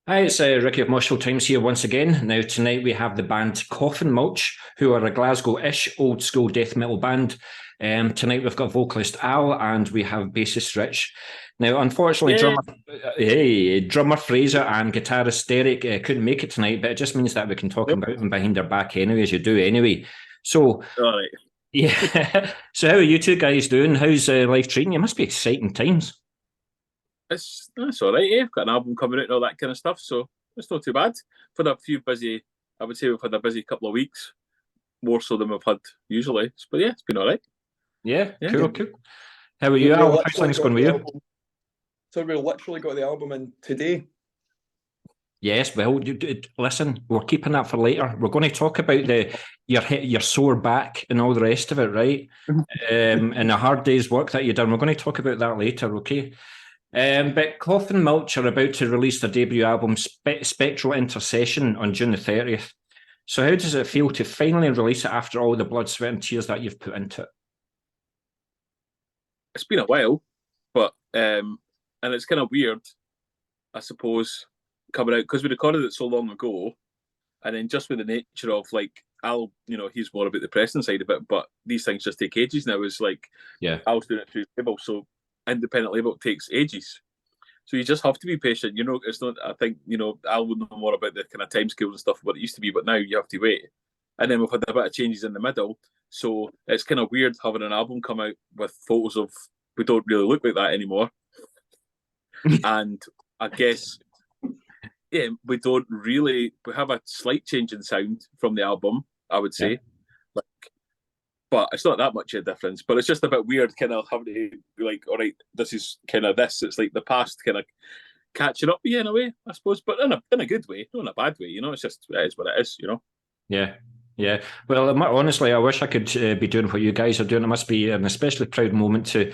Hi, it's Ricky of Moshville Times here once again. Now, tonight we have the band Coffin Mulch, who are a Glasgow-ish old school death metal band. Tonight we've got vocalist Al and we have bassist Rich. Now, unfortunately, Yeah, drummer Fraser and guitarist Derek couldn't make it tonight, but it just means that we can talk nope. about them behind their back anyway, as you do anyway. So, All right. yeah. So, how are you two guys doing? How's life treating you? Must be exciting times. That's all right. Yeah, I've got an album coming out and all that kind of stuff, so it's not too bad. We've had a few busy. I would say we've had a busy couple of weeks, more so than we've had usually. But yeah, it's been all right. Yeah, Yeah. cool, cool. How are So you, we Al? How's literally things got going with the you? album. So we literally got the album in today. Yes, well, listen, we're keeping that for later. We're going to talk about your sore back and all the rest of it, right? And the hard day's work that you've done. We're going to talk about that later, okay? But Coffin Mulch are about to release their debut album, Spectral Intercession, on June the 30th. So how does it feel to finally release it after all the blood, sweat and tears that you've put into it? It's been a while, but and it's kind of weird, I suppose, coming out because we recorded it so long ago, and then just with the nature of like Al, he's more about the pressing side of it, but these things just take ages now. It's like Yeah, Al's doing it through label, so independent label takes ages. So you just have to be patient. It's not. I think Al would know more about the kind of timescales and stuff what it used to be, but now you have to wait. And then we've had a bit of changes in the middle, so it's kind of weird having an album come out with photos of we don't really look like that anymore. And I guess we don't really. We have a slight change in sound from the album, I would say. Yeah. But it's not that much of a difference. But it's just a bit weird, kind of having to be like, all right, this is kind of this. It's like the past kind of catching up with you in a way, I suppose, but in a good way, not in a bad way. It's just it is what it is. Yeah. Yeah. Well, honestly, I wish I could be doing what you guys are doing. It must be an especially proud moment to.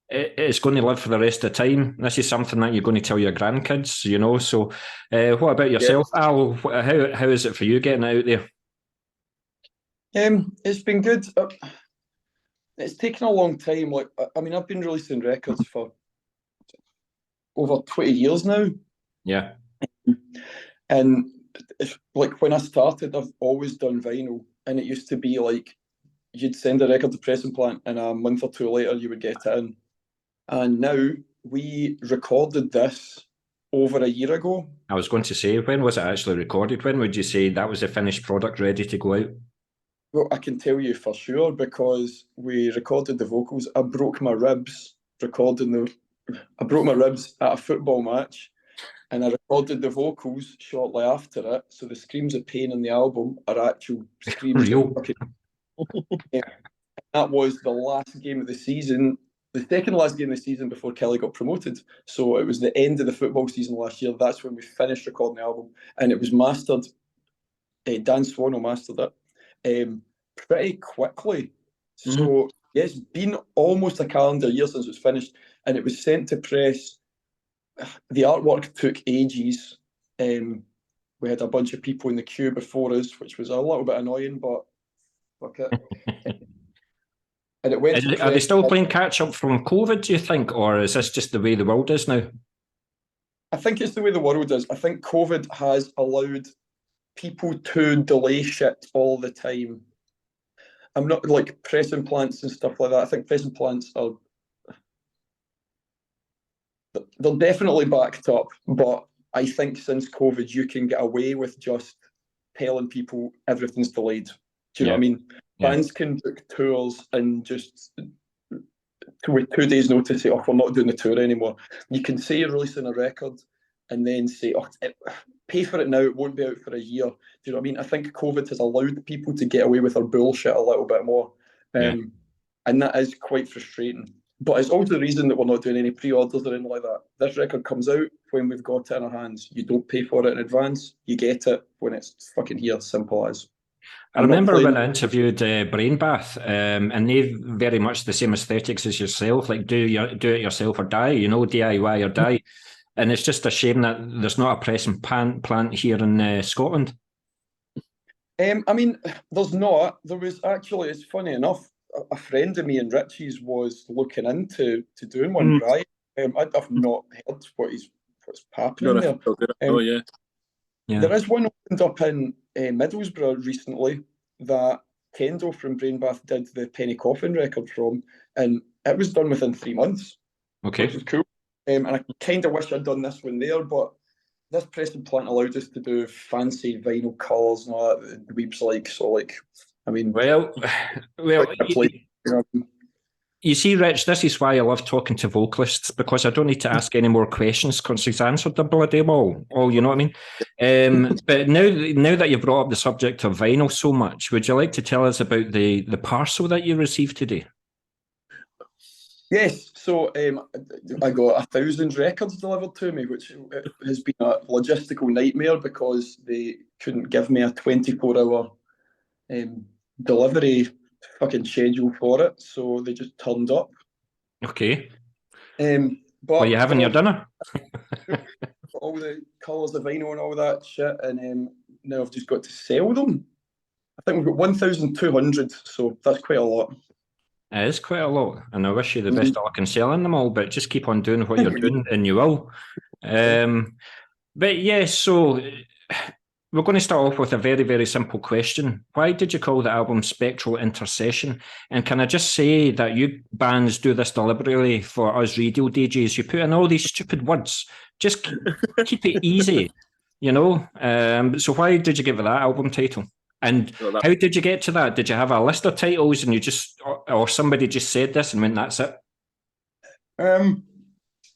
It's going to live for the rest of the time. This is something that you're going to tell your grandkids. So, what about yourself, Al? How is it for you getting out there? It's been good. It's taken a long time. Like, I mean, I've been releasing records for over 20 years now. Yeah. And it's like when I started, I've always done vinyl, and it used to be like you'd send a record to pressing plant, and a month or two later you would get it in. And now we recorded this over a year ago. I was going to say, when was it actually recorded? When would you say that was a finished product ready to go out? Well, I can tell you for sure because we recorded the vocals. I broke my ribs I broke my ribs at a football match, and I recorded the vocals shortly after it. So the screams of pain in the album are actual screams. Real. Yeah. That was the last game of the season, the second last game of the season before Kelly got promoted. So it was the end of the football season last year. That's when we finished recording the album, and it was mastered. Dan Swano mastered it pretty quickly. So yeah, it's been almost a calendar year since it was finished, and it was sent to press. The artwork took ages. We had a bunch of people in the queue before us, which was a little bit annoying, but fuck it. And it went to press. Are they still playing catch up from COVID, do you think, or is this just the way the world is now? I think it's the way the world is. I think COVID has allowed people to delay shit all the time. I'm not like pressing plants and stuff like that. I think pressing plants they're definitely backed up, but I think since COVID you can get away with just telling people everything's delayed. Do you know what I mean? Yeah. Bands can book tours and just with 2 days notice say, oh, we're not doing the tour anymore. You can say you're releasing a record and then say, oh, pay for it now, it won't be out for a year. Do you know what I mean? I think COVID has allowed people to get away with their bullshit a little bit more. And that is quite frustrating. But it's also the reason that we're not doing any pre-orders or anything like that. This record comes out when we've got it in our hands. You don't pay for it in advance. You get it when it's fucking here, simple as. I remember when I interviewed Brain Bath, and they've very much the same aesthetics as yourself, like do it yourself or die, DIY or die. And it's just a shame that there's not a pressing plant here in Scotland. I mean, there's not. There was actually, it's funny enough, a friend of me and Richie's was looking into doing one, right? I've not heard what he's what's happening there. Yeah. There is one opened up in Middlesbrough recently that Kendall from Brainbath did the Penny Coffin record from, and it was done within 3 months. Okay. Which is cool. And I kind of wish I'd done this one there, but this pressing plant allowed us to do fancy vinyl colours and all that the weebs like. So, like, I mean, well, you see, Rich, this is why I love talking to vocalists, because I don't need to ask any more questions because he's answered the bloody all, you know what I mean? But now that you've brought up the subject of vinyl so much, would you like to tell us about the parcel that you received today? Yes, so I got 1,000 records delivered to me, which has been a logistical nightmare because they couldn't give me a 24-hour delivery fucking schedule for it, so they just turned up. Okay. But well, you having your dinner? all the colours of vinyl and all that shit, and now I've just got to sell them. I think we've got 1,200, so that's quite a lot. It is quite a lot, and I wish you the best of luck in selling them all, but just keep on doing what you're doing, and you will. But yes, so we're going to start off with a very, very simple question. Why did you call the album Spectral Intercession? And can I just say that you bands do this deliberately for us radio DJs? You put in all these stupid words. Just keep it easy, you know? So why did you give it that album title? And how did you get to that? Did you have a list of titles and you just, or somebody just said this and went, that's it?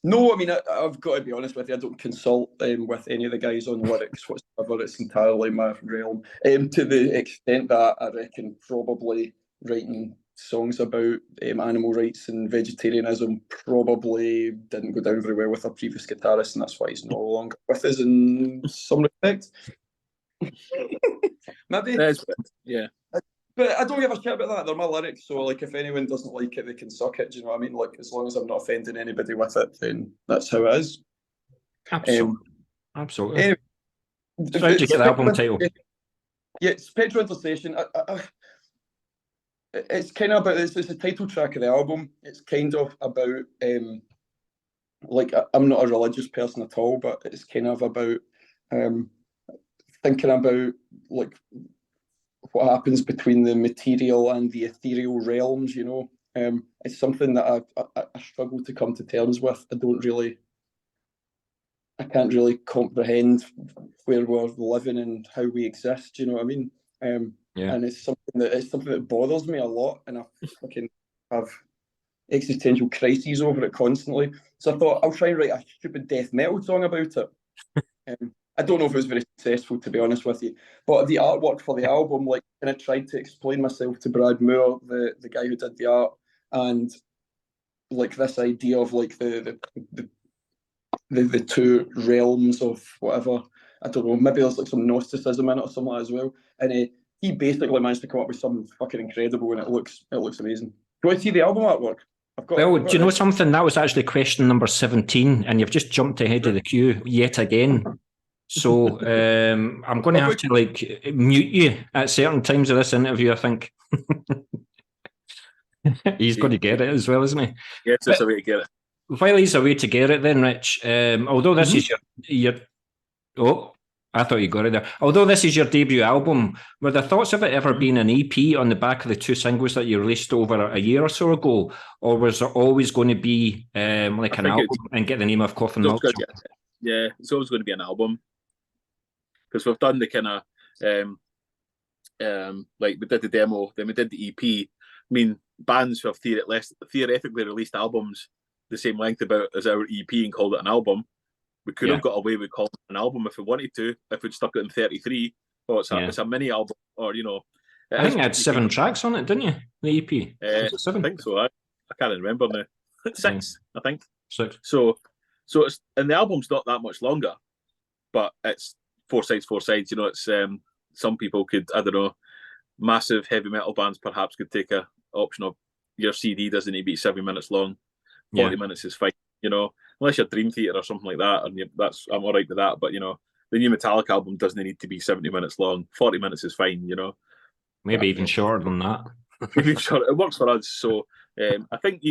No, I mean, I've got to be honest with you, I don't consult with any of the guys on lyrics whatsoever. It's entirely my realm. To the extent that I reckon probably writing songs about animal rights and vegetarianism probably didn't go down very well with our previous guitarist, and that's why he's no longer with us in some respect. Maybe. Yeah. But I don't give a shit about that. They're my lyrics, so like if anyone doesn't like it, they can suck it. Do you know what I mean? Like as long as I'm not offending anybody with it, then that's how it is. Absolutely. So how did you get the album title? Yeah, Spectral Intercession. It's kind of about it's the title track of the album. It's kind of about like I'm not a religious person at all, but it's kind of about thinking about like what happens between the material and the ethereal realms, you know. It's something that I struggle to come to terms with. I can't really comprehend where we're living and how we exist, you know what I mean? And it's something that bothers me a lot, and I fucking have existential crises over it constantly. So I thought I'll try and write a stupid death metal song about it. I don't know if it was very successful, to be honest with you, but the artwork for the album, like, and I tried to explain myself to Brad Moore, the guy who did the art, and like this idea of like the two realms of whatever. I don't know, maybe there's like some Gnosticism in it or something like that as well. And he basically managed to come up with something fucking incredible, and it looks amazing. Do you want to see the album artwork? Do you know something? That was actually question number 17, and you've just jumped ahead of the queue yet again. So I'm going to have to like mute you at certain times of this interview, I think. He's going to get it as well, isn't he? Yes, there's a way to get it. While he's a way to get it then, Rich, although this is your I thought you got it there. Although this is your debut album, were the thoughts of it ever being an EP on the back of the 2 singles that you released over a year or so ago? Or was there always going to be like an album and get the name of Coffin Mulch? Yeah, it's always going to be an album. Because we've done the kind of, like we did the demo, then we did the EP. I mean, bands who have theoretically released albums the same length as our EP and called it an album. We could have got away with calling it an album if we wanted to, if we'd stuck it in 33. Or it's a mini album, or, you know. I think it had 7 tracks on it, didn't you? The EP? Was it 7? I think so. I can't remember now. 6, I think. 6. So it's, and the album's not that much longer, but it's 4 sides, you know. It's some people could, I don't know, massive heavy metal bands perhaps could take a option of your CD doesn't need to be 7 minutes long, 40 minutes is fine, you know, unless you're Dream Theater or something like that, and I'm all right with that. But, you know, the new Metallica album doesn't need to be 70 minutes long, 40 minutes is fine, you know. Maybe even shorter than that. Maybe shorter. It works for us. So I think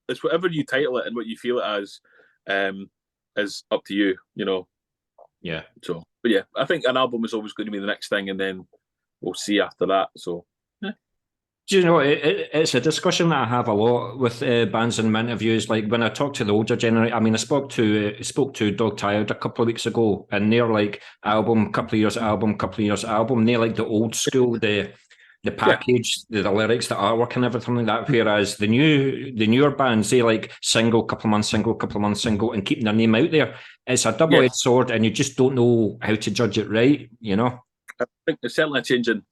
it's whatever you title it and what you feel it as. is up to you, Yeah. So, but yeah, I think an album is always going to be the next thing, and then we'll see after that. So, yeah. Do you know, it's a discussion that I have a lot with bands in my interviews. Like when I talk to the older generation, I mean, I spoke to Dog Tired a couple of weeks ago, and they're like couple of years album. And they like the old school, the package, the lyrics, the artwork, and everything like that. Whereas the newer bands, they like couple of months single, and keeping their name out there. It's a double-edged sword, and you just don't know how to judge it right. I think there's certainly a changing.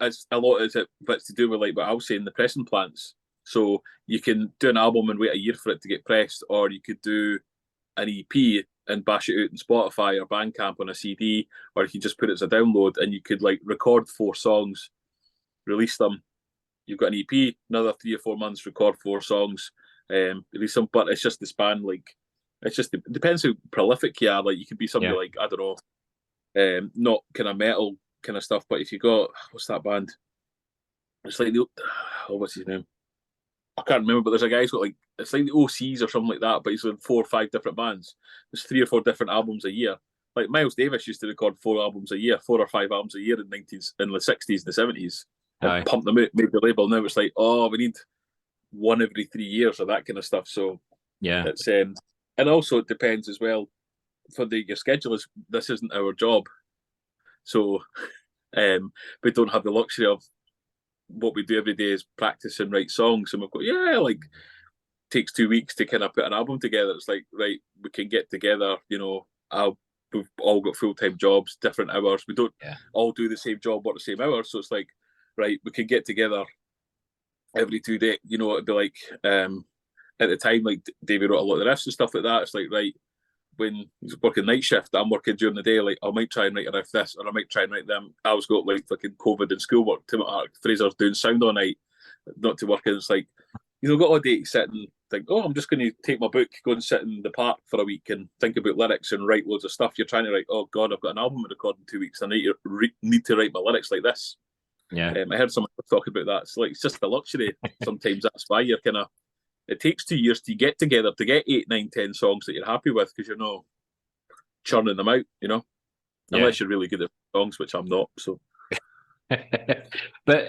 As a lot of it, but to do with like what I was saying, the pressing plants. So you can do an album and wait a year for it to get pressed, or you could do an EP and bash it out in Spotify or Bandcamp on a CD, or you can just put it as a download, and you could like record 4 songs, release them. You've got an EP, another 3 or 4 months, record 4 songs, release them. But it's just the span, like it depends how prolific you are. Like you could be somebody like, I don't know, not kind of metal kind of stuff, but if you got, what's that band? It's like what's his name? I can't remember, but there's a guy who's got like, it's like the OCs or something like that, but he's in 4 or 5 different bands. There's 3 or 4 different albums a year. Like Miles Davis used to record 4 albums a year, 4 or 5 albums a year in the 60s and the 70s, and pump them out, made the label. Now it's like, we need 1 every 3 years or that kind of stuff. So yeah, it's and also it depends as well for your schedulers. This isn't our job. So we don't have the luxury of what we do every day is practice and write songs. And we've got, like, takes 2 weeks to kind of put an album together. It's like, right, we can get together, we've all got full-time jobs, different hours. We don't all do the same job, work the same hours. So it's like, right, we can get together every 2 days. It'd be like, at the time, like David wrote a lot of the riffs and stuff like that. It's like, right, when he's working night shift, I'm working during the day. Like I might try and write a riff this, or I might try and write them. I was got like fucking COVID and schoolwork. Fraser's doing sound all night, not to work. And it's like, got all day to sit and think, I'm just going to take my book, go and sit in the park for a week and think about lyrics and write loads of stuff. You're trying to write, oh God, I've got an album to record in 2 weeks. I need to write my lyrics like this. Yeah. I heard someone talk about that. It's like, it's just a luxury. Sometimes that's why you're kind of, it takes 2 years to get together, to get 8, 9, 10 songs that you're happy with, because you're not churning them out, unless you're really good at songs, which I'm not. So, but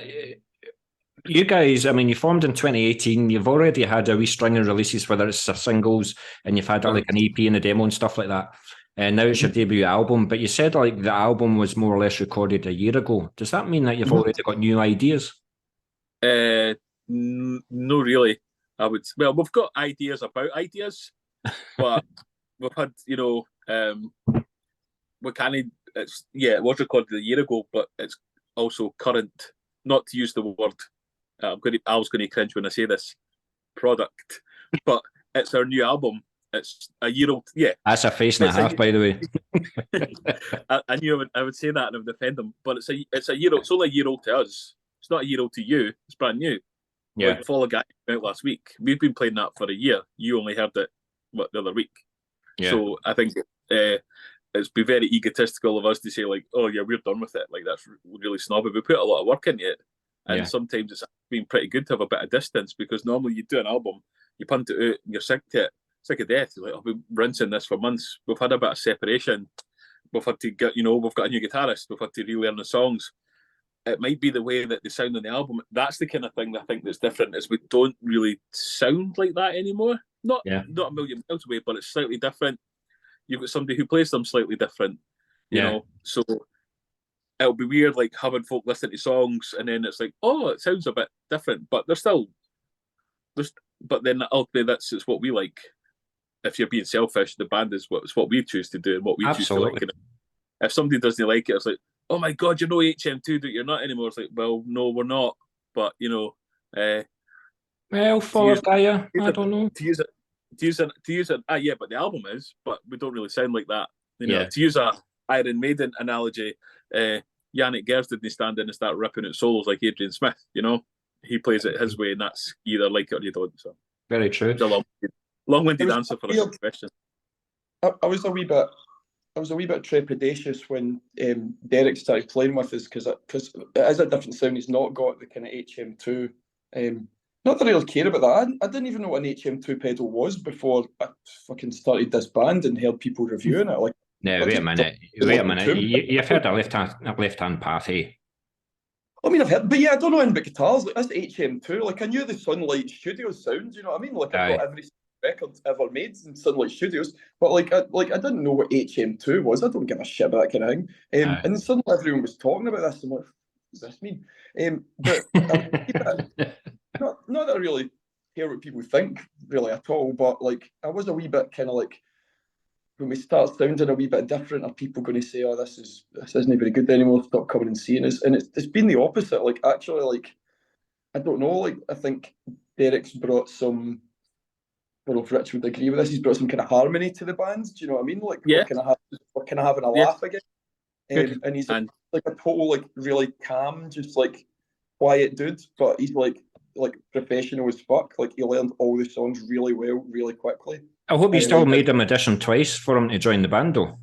you guys, I mean, you formed in 2018. You've already had a wee string of releases, whether it's singles, and you've had like an EP and a demo and stuff like that. And now it's your debut album. But you said like the album was more or less recorded a year ago. Does that mean that you've already got new ideas? No, really. We've got ideas about ideas, but we've had, we can't. It was recorded a year ago, but it's also current. Not to use the word, I was going to cringe when I say this, product, but it's our new album. It's a year old. Yeah, that's a face and a half, by the way. I knew I would say that and I would defend them, but it's a year old. It's only a year old to us. It's not a year old to you. It's brand new. Yeah, like Fall Guy came out last week. We've been playing that for a year. You only heard it the other week. Yeah. So I think it's be very egotistical of us to say like, oh yeah, we're done with it. Like that's really snobby. We put a lot of work into it, and sometimes it's been pretty good to have a bit of distance, because normally you do an album, you punt it out, and you're sick to it, sick of death. You're like, I've been rinsing this for months. We've had a bit of separation. We've had to get, we've got a new guitarist. We've had to relearn the songs. It might be the way that they sound on the album. That's the kind of thing that I think that's different, is we don't really sound like that anymore. Not a million miles away, but it's slightly different. You've got somebody who plays them slightly different, you know. So it'll be weird, like having folk listen to songs and then it's like, oh, it sounds a bit different, but but then ultimately it's what we like. If you're being selfish, the band is what we choose to do and what we choose to like. And if somebody doesn't like it, it's like, oh my God, you're no HM2, you're not anymore. It's like, well, no, we're not. But well, for Gaia, I don't know. To use it. Yeah, but the album is, but we don't really sound like that. To use a Iron Maiden analogy, Yannick Gers didn't stand in and start ripping out solos like Adrian Smith. He plays it his way, and that's either like it or you don't. So very true. It's a long-winded answer for a good question. I was a wee bit trepidatious when Derek started playing with us, because it is a different sound. He's not got the kind of HM2 Not that I really care about that. I didn't even know what an HM2 pedal was before I fucking started this band and heard people reviewing it. Like, No, I wait a just minute. thought, Wait a like, minute. You've heard a left-hand path, eh? I mean, I've heard, but yeah, I don't know anything about guitars. Like, that's HM2. Like, I knew the Sunlight Studios sound. You know what I mean? Like, I've Aye. got every record ever made in Sunlight Studios, but like, I didn't know what HM2 was. I don't give a shit about that kind of thing. Aye. And suddenly everyone was talking about this. I'm like, what does this mean? But not that I really care what people think really at all. But like, I was a wee bit kind of like, when we start sounding a wee bit different, are people going to say, "Oh, this isn't very good anymore"? Stop coming and seeing us. And it's been the opposite. Like, actually, like, I don't know. Like, I think Derek's brought some. I don't know if Rich would agree with this. He's brought some kind of harmony to the band. Do you know what I mean? Like, Yeah. we're kind of having a Yeah. laugh again. And he's And like a total, like, really calm, just like quiet dude. But he's like professional as fuck. Like, he learned all the songs really well, really quickly. I hope you still like, made him audition twice for him to join the band, though.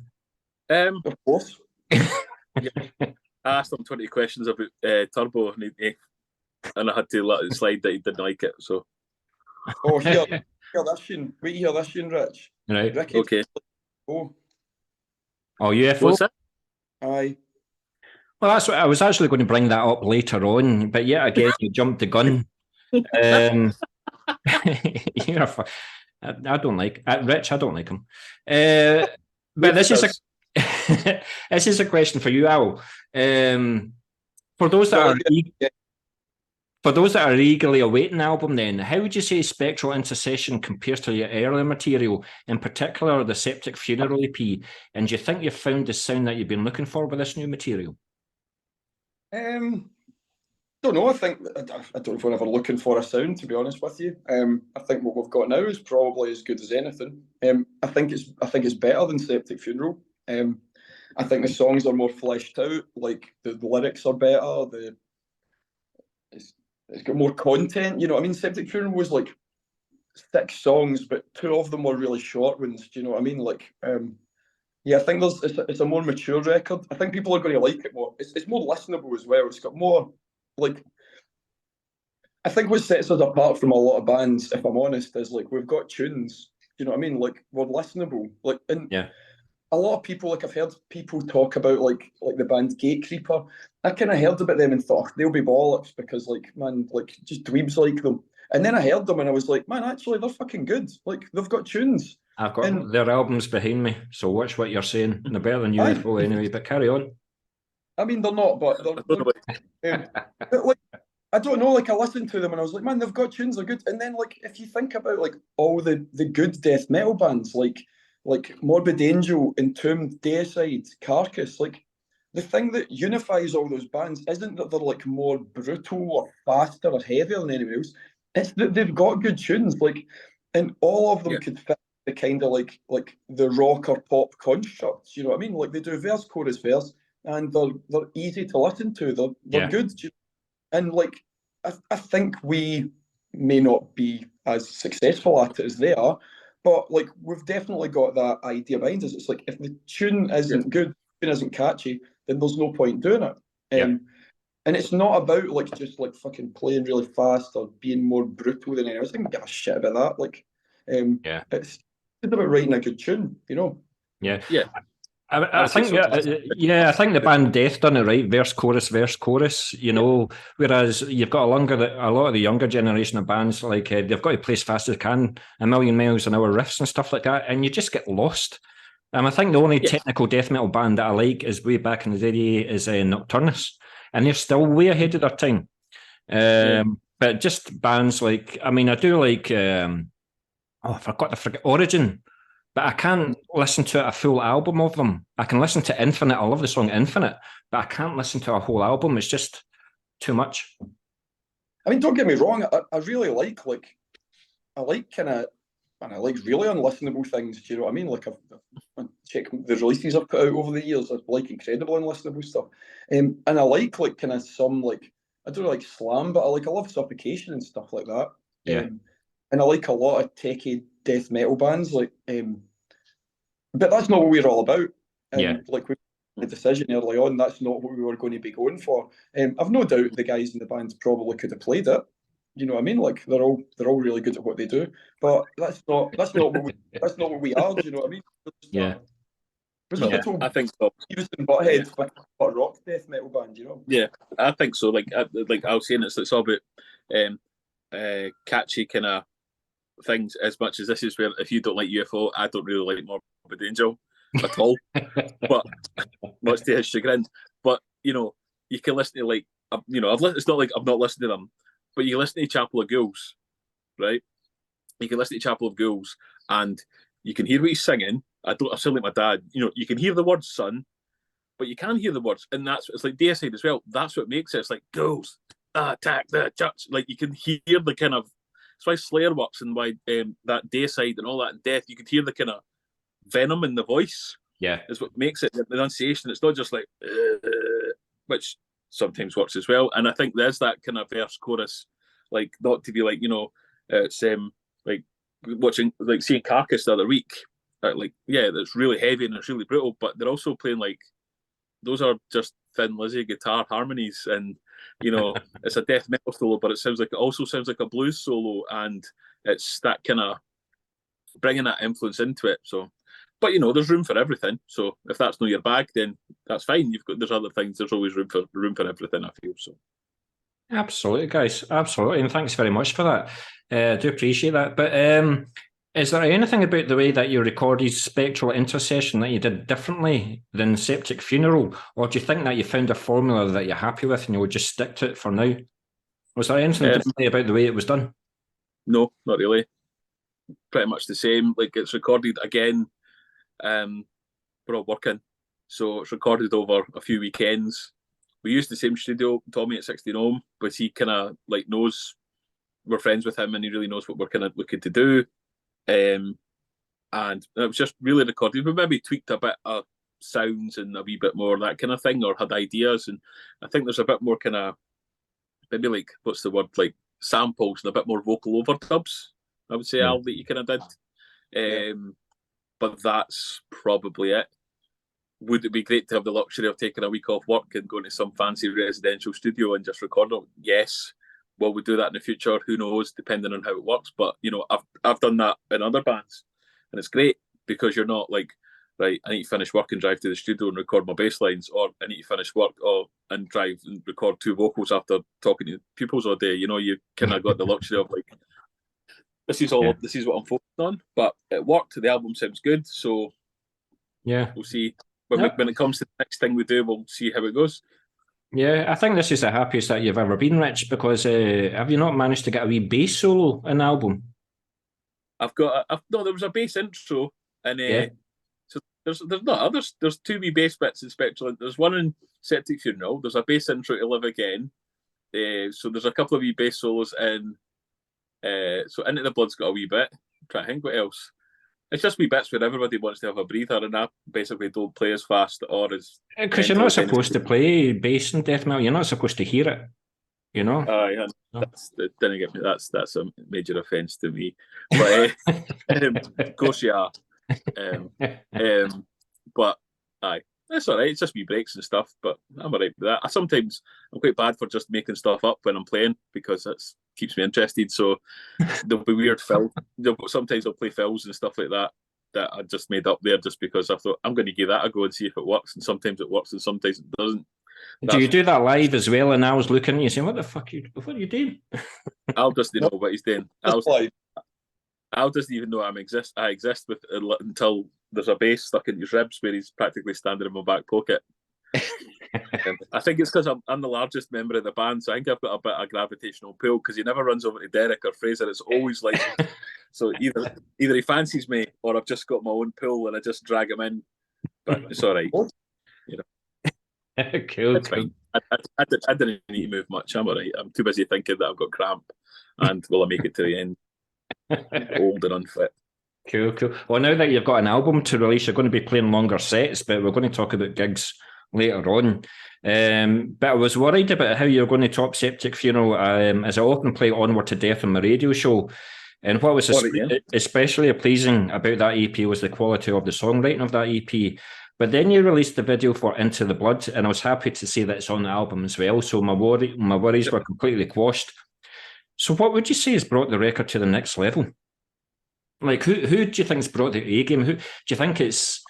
Of course. I asked him 20 questions about Turbo, and I had to let it slide that he didn't like it. So, Oh, hear this tune. Wait, hear this tune, Rich. Right. Ricky, okay. oh, UFO? What's that? aye. Well, that's what I was actually going to bring that up later on, but yet again, you jumped the gun. You're I don't like Rich. I don't like him. But this is this is a question for you, Al. For those that are eagerly awaiting the album, then how would you say Spectral Intercession compares to your earlier material, in particular the Septic Funeral EP? And do you think you've found the sound that you've been looking for with this new material? Don't know. I don't know if we're ever looking for a sound, to be honest with you. I think what we've got now is probably as good as anything. I think it's better than Septic Funeral. I think the songs are more fleshed out. Like the lyrics are better. It's got more content. You know what I mean? Septic Funeral was like 6 songs, but 2 of them were really short ones. Do you know what I mean? Like, yeah, I think it's a more mature record. I think people are going to like it more. It's more listenable as well. It's got more, like, I think what sets us apart from a lot of bands, if I'm honest, is like we've got tunes. Do you know what I mean? Like, we're listenable. Like, and yeah, a lot of people, like, I've heard people talk about like the band Gatecreeper. I kind of heard about them and thought, they'll be bollocks because, like, man, like, just dweebs like them. And then I heard them and I was like, man, actually, they're fucking good. Like, they've got tunes. I've got their albums behind me, so watch what you're saying. They're better than UFO anyway, but carry on. I mean, they're not, but but like, I don't know, like, I listened to them and I was like, man, they've got tunes, they're good. And then, like, if you think about like all the good death metal bands, like Morbid Angel, Entombed, Deicide, Carcass, like, the thing that unifies all those bands isn't that they're like more brutal or faster or heavier than anyone else. It's that they've got good tunes, like, and all of them could fit the kind of like the rock or pop constructs. You know what I mean? Like, they do verse, chorus, verse, and they're easy to listen to. They're good. And like, I think we may not be as successful at it as they are, but like, we've definitely got that idea behind us. It's like, if the tune isn't good, the tune isn't catchy, then there's no point doing it. And it's not about like just like fucking playing really fast or being more brutal than anyone else. I don't give a shit about that. Like, it's about writing a good tune, you know? Yeah. I think I think the band Death done it right. Verse, chorus. You know, whereas you've got a lot of the younger generation of bands, like they've got to play as fast as they can, a million miles an hour riffs and stuff like that, and you just get lost. I think the only technical death metal band that I like is way back in the day is Nocturnus, and they're still way ahead of their time. But just bands like, I mean, I do like I forget Origin. But I can't listen to a full album of them. I can listen to Infinite. I love the song Infinite, but I can't listen to a whole album. It's just too much. I mean, don't get me wrong. I really like I like really unlistenable things. Do you know what I mean? Like, I've checked the releases I've put out over the years. I like incredible unlistenable stuff. And I like kind of some, like, I don't like slam, but I love Suffocation and stuff like that. And I like a lot of techie death metal bands, like, but that's not what we're all about. Like, we made the decision early on, that's not what we were going to be going for. I've no doubt the guys in the band probably could have played it. You know what I mean? Like they're all really good at what they do, but that's not what we are. Do you know what I mean? Yeah. We're just a total I think so. Beavis and Butthead, but a rock death metal band. You know? Yeah, I think so. Like I was saying, it's all about catchy kind of things. As much as this is where, if you don't like UFO, I don't really like Morbid Angel at all. But much to his chagrin. But you know, you can listen to like it's not like I've not listened to them, but you listen to Chapel of Ghouls, right? You can listen to Chapel of Ghouls, and you can hear what he's singing. I sound like my dad. You know, you can hear the words "son," but you can hear the words, and it's like Deicide as well. That's what makes it. It's like ghouls attack the church. Like you can hear the kind of. That's why Slayer works, and why that Deicide and all that and Death. You can hear the kind of venom in the voice. Yeah, is what makes it the enunciation. It's not just like, which sometimes works as well. And I think there's that kind of verse chorus, like not to be like it's like watching like seeing Carcass the other week. Like that's really heavy and it's really brutal, but they're also playing like those are just Thin Lizzy guitar harmonies, and it's a death metal solo, but it also sounds like a blues solo, and it's that kind of bringing that influence into it. So, but there's room for everything. So if that's not your bag, then that's fine. There's other things. There's always room for everything, I feel. So. Absolutely, guys. Absolutely. And thanks very much for that. I do appreciate that. But is there anything about the way that you recorded Spectral Intercession that you did differently than Septic Funeral? Or do you think that you found a formula that you're happy with and you would just stick to it for now? Was there anything differently about the way it was done? No, not really. Pretty much the same. Like it's recorded again. We're all working. So it's recorded over a few weekends. We used the same studio, Tommy at 16 Ohm, but he kind of like knows we're friends with him and he really knows what we're kind of looking to do. And it was just really recorded. We maybe tweaked a bit of sounds and a wee bit more that kind of thing, or had ideas. And I think there's a bit more kind of maybe like what's the word, like samples and a bit more vocal overdubs. I would say Al that you kind of did. But that's probably it. Would it be great to have the luxury of taking a week off work and going to some fancy residential studio and just record it? Yes. Will we do that in the future? Who knows, depending on how it works. But, I've done that in other bands. And it's great because you're not like, right, I need to finish work and drive to the studio and record my bass lines, or I need to finish work and drive and record 2 vocals after talking to pupils all day. You kind of got the luxury of like, this is what I'm focused on. But it worked. The album sounds good. So yeah, we'll see. When it comes to the next thing we do, we'll see how it goes. Yeah, I think this is the happiest that you've ever been, Rich, because have you not managed to get a wee bass solo in the album? No, there was a bass intro, and so there's not others. There's 2 wee bass bits in Spectral. There's one in Septic Funeral. There's a bass intro to Live Again. So there's a couple of wee bass solos in. So Into the Blood's got a wee bit. I'm trying to think what else. It's just wee bits where everybody wants to have a breather, and I basically don't play as fast or as. Because you're not supposed to play bass in death metal. You're not supposed to hear it. Yeah, didn't get me. That's a major offence to me. But of course you are. But aye, that's all right. It's just wee breaks and stuff. But I'm all right with that. I'm quite bad for just making stuff up when I'm playing because that keeps me interested. So there'll be weird fills. Sometimes I'll play fills and stuff like that I just made up there just because I thought I'm going to give that a go and see if it works. And sometimes it works and sometimes it doesn't. Do you do that live as well? And I was looking at you saying, what are you doing? Al doesn't know what he's doing. Al doesn't even know I exist with until there's a bass stuck in his ribs where he's practically standing in my back pocket. I think it's because I'm the largest member of the band, so I think I've got a bit of gravitational pull because he never runs over to Derek or Fraser. It's always like so either he fancies me or I've just got my own pull and I just drag him in. But it's all right. Cool. I didn't need to move much. I'm all right. I'm too busy thinking that I've got cramp and will I make it to the end? Old and unfit. Cool. Well, now that you've got an album to release, you're going to be playing longer sets, but we're going to talk about gigs later on. But I was worried about how you're going to top Septic Funeral as I often play Onward to Death on my radio show. And what was especially pleasing about that EP was the quality of the songwriting of that EP. But then you released the video for Into the Blood, and I was happy to see that it's on the album as well. So my worries were completely quashed. So what would you say has brought the record to the next level? Like, who do you think's brought the A game? Who do you think it's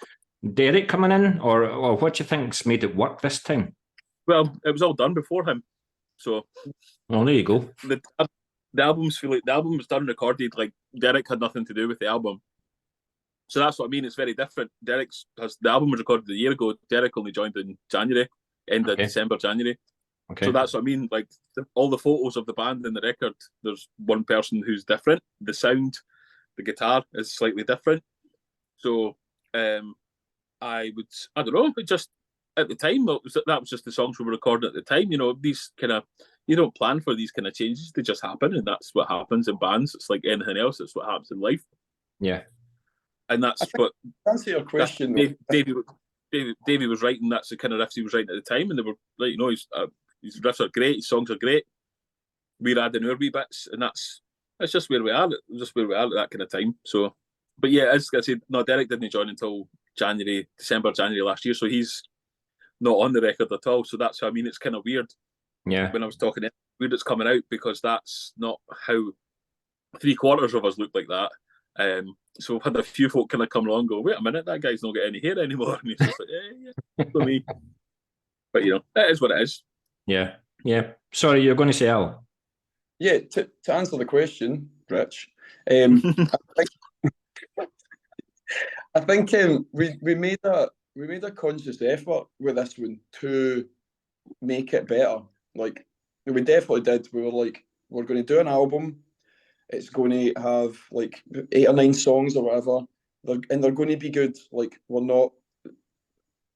Derek coming in, or what do you think's made it work this time? Well, it was all done before him, so. Well, there you go. The album's the album was done and recorded. Like Derek had nothing to do with the album, so that's what I mean. It's very different. The album was recorded a year ago. Derek only joined in January, end of December, January. Okay. So that's what I mean. Like all the photos of the band in the record, there's one person who's different. The sound, the guitar is slightly different. So I don't know. It just at the time that was just the songs we were recording at the time. You know, these kind of, you don't plan for these kind of changes; they just happen, and that's what happens in bands. It's like anything else. It's what happens in life. Yeah, and that's what. To answer your question, Davey was writing. That's the kind of riffs he was writing at the time, and they were like, you know, his riffs are great, his songs are great. We're adding our wee bits, and that's just where we are. Just where we are at that kind of time. So, but yeah, as I said, no, Derek didn't join until December, January last year, so he's not on the record at all. So that's how I mean. It's kind of weird. Yeah. When I was talking, it's weird it's coming out because that's not how 3/4 of us look like that. So we've had a few folk kind of come along and go, wait a minute, that guy's not got any hair anymore. And he's just like, yeah, for me. But you know, it is what it is. Yeah. Yeah. Sorry, you're going to say Al? Yeah, to answer the question, Rich, I think we made a conscious effort with this one to make it better. Like, we definitely did. We were like, we're going to do an album. It's going to have like 8 or 9 songs or whatever, and they're going to be good. Like, we're not.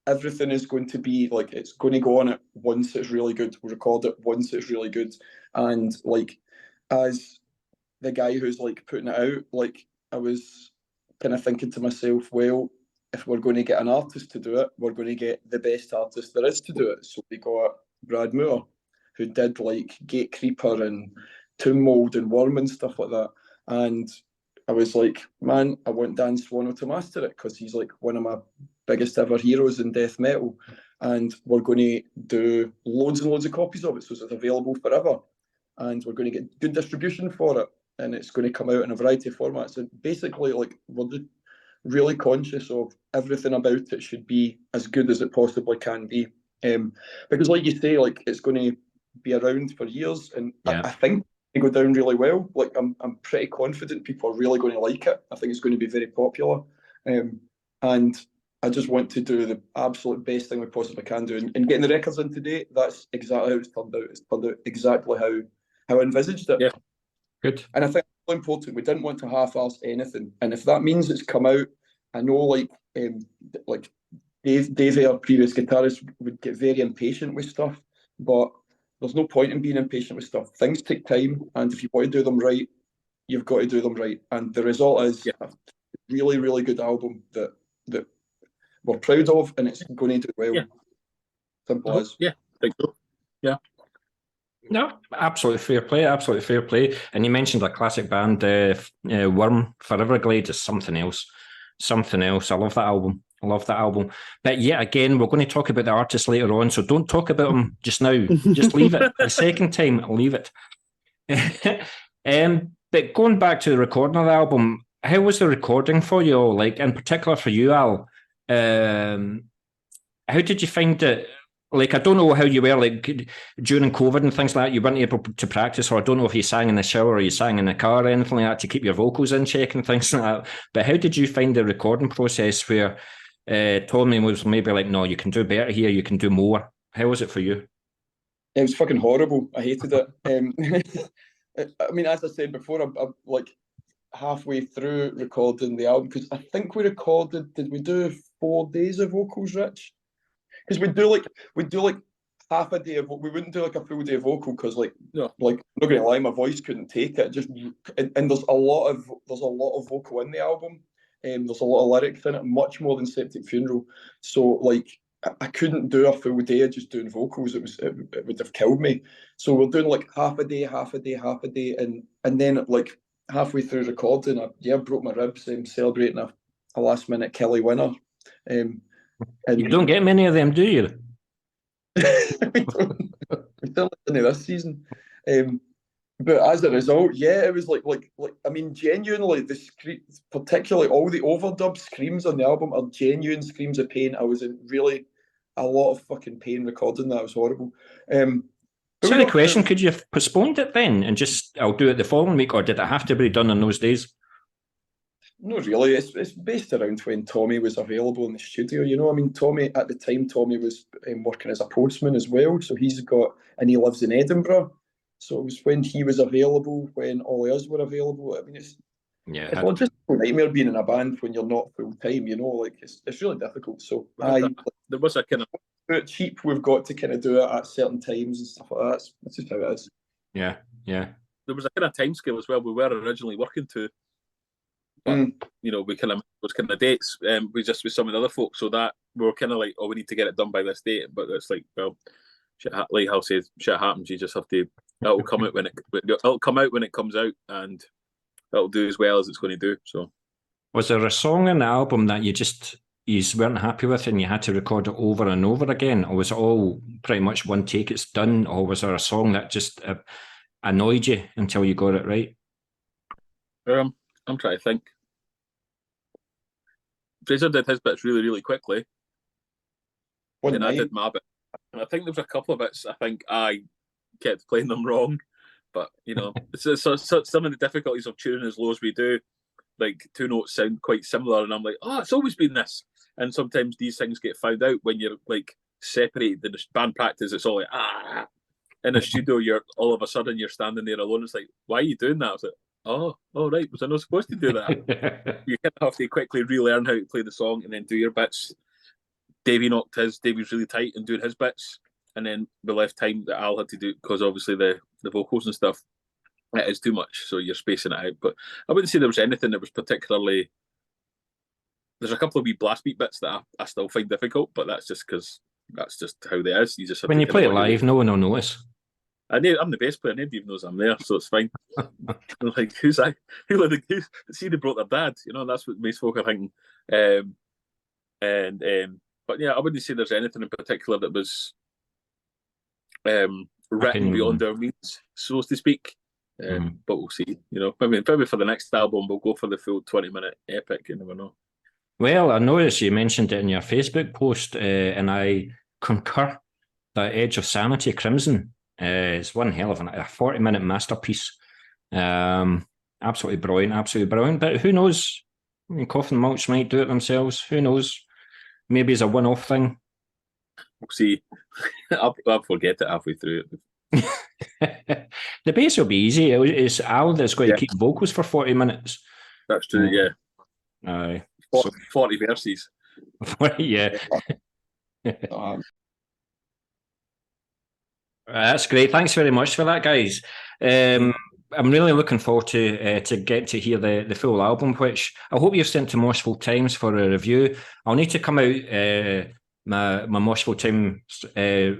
Everything is going to be like, it's going to go on it once it's really good. We'll record it once it's really good. And like, as the guy who's like putting it out, like, I was kind of thinking to myself, well, if we're going to get an artist to do it, we're going to get the best artist there is to do it. So we got Brad Moore, who did like Gatecreeper and Tomb Mold and Worm and stuff like that. And I was like, man, I want Dan Swano to master it because he's like one of my biggest ever heroes in death metal. And we're going to do loads and loads of copies of it, so it's available forever. And we're going to get good distribution for it. And it's going to come out in a variety of formats. And basically, like, we're just really conscious of everything about it should be as good as it possibly can be. Because like you say, like, it's going to be around for years. And I think it go down really well. Like, I'm pretty confident people are really going to like it. I think it's going to be very popular. And I just want to do the absolute best thing we possibly can do. And getting the records in today, that's exactly how it's turned out. It's turned out exactly how I envisaged it. Yeah, good. And I think it's really important. We didn't want to half-arse anything. And if that means it's come out, I know like Davey, our previous guitarist, would get very impatient with stuff, but there's no point in being impatient with stuff. Things take time, and if you want to do them right, you've got to do them right. And the result is a really, really good album that we're proud of, and it's going to do well. Yeah. Simple as. Yeah, I think so. Yeah. No, absolutely fair play. Absolutely fair play. And you mentioned a classic band, Worm, Foreverglade is something else. Something else. I love that album. But yet again, we're going to talk about the artist later on, so don't talk about them just now. Just leave it. The second time, leave it. But going back to the recording of the album, how was the recording for you all? Like, in particular for you, Al, how did you find it? Like, I don't know how you were, like, during COVID and things like that, you weren't able to practice, or I don't know if you sang in the shower or you sang in the car or anything like that to keep your vocals in check and things like that. But how did you find the recording process where Tommy was maybe like, no, you can do better here, you can do more? How was it for you? It was fucking horrible. I hated it. I mean, as I said before, I'm like halfway through recording the album, because I think we recorded, did we do 4 days of vocals, Rich? Because we do like half a day of, we wouldn't do like a full day of vocal because like I'm not gonna lie, my voice couldn't take it. Just and there's a lot of vocal in the album, and there's a lot of lyrics in it, much more than Septic Funeral. So like I couldn't do a full day of just doing vocals. It would have killed me. So we're doing like half a day, and then like halfway through recording, I broke my ribs celebrating a last minute Kelly winner. And you don't get many of them, do you? we don't this season. But as a result, yeah, it was like I mean, genuinely, particularly all the overdub screams on the album are genuine screams of pain. I was in really a lot of fucking pain recording that. It was horrible. But we Silly got question, through. could you have postponed it then and just, I'll do it the following week, or did it have to be done in those days? No, really. It's based around when Tommy was available in the studio. You know, I mean, Tommy at the time, Tommy was working as a postman as well. So and he lives in Edinburgh. So it was when he was available, when all of us were available. I mean, it's Yeah. a logistical nightmare being in a band when you're not full time. You know, like it's really difficult. So there was a kind of cheap. We've got to kind of do it at certain times and stuff like that. That's just how it is. Yeah. There was a kind of time scale as well. We were originally working to. But you know, we kind of was kind of dates. We just with some of the other folks, so that we were kind of like, oh, we need to get it done by this date. But it's like, well, like Hal says, shit happens. You just have to. It'll come out when it comes out, and it'll do as well as it's going to do. So, was there a song in the album that you weren't happy with and you had to record it over and over again, or was it all pretty much one take? It's done, or was there a song that just annoyed you until you got it right? I'm trying to think. Fraser did his bits really, really quickly. I did my bit. And I think there was a couple of bits, I think I kept playing them wrong. But, you know, so some of the difficulties of tuning as low as we do, like two notes sound quite similar. And I'm like, oh, it's always been this. And sometimes these things get found out when you're like separated in the band practice. It's all like, ah. In a studio, all of a sudden you're standing there alone. It's like, why are you doing that? I was like, oh, right. Was I not supposed to do that? You kind of have to quickly relearn how to play the song and then do your bits. Davey was really tight and doing his bits. And then the left time that Al had to do, because obviously the vocals and stuff, it is too much. So you're spacing it out. But I wouldn't say there was anything that was particularly. There's a couple of wee blast beat bits that I still find difficult, but that's just because that's just how they is. You just have when you play it live, no one will notice. I'm the bass player. Nobody even knows I'm there, so it's fine. Like, who's I? See, they brought their dad. You know, that's what most folk are thinking. But yeah, I wouldn't say there's anything in particular that was written beyond our means, so to speak. But we'll see. You know, maybe for the next album, we'll go for the full 20-minute epic. You never know. Well, I noticed you mentioned it in your Facebook post, and I concur that Edge of Sanity Crimson is one hell of a 40-minute masterpiece. Absolutely brilliant. But who knows? I mean, Coffin Mulch might do it themselves. Who knows? Maybe it's a one-off thing. We'll see. I'll forget it halfway through it. The bass will be easy. It's Al that's going to keep vocals for 40 minutes. That's true, yeah. Aye. 40 verses. Yeah. That's great. Thanks very much for that, guys. I'm really looking forward to get to hear the full album, which I hope you've sent to Moshville Times for a review. I'll need to come out my Moshville Times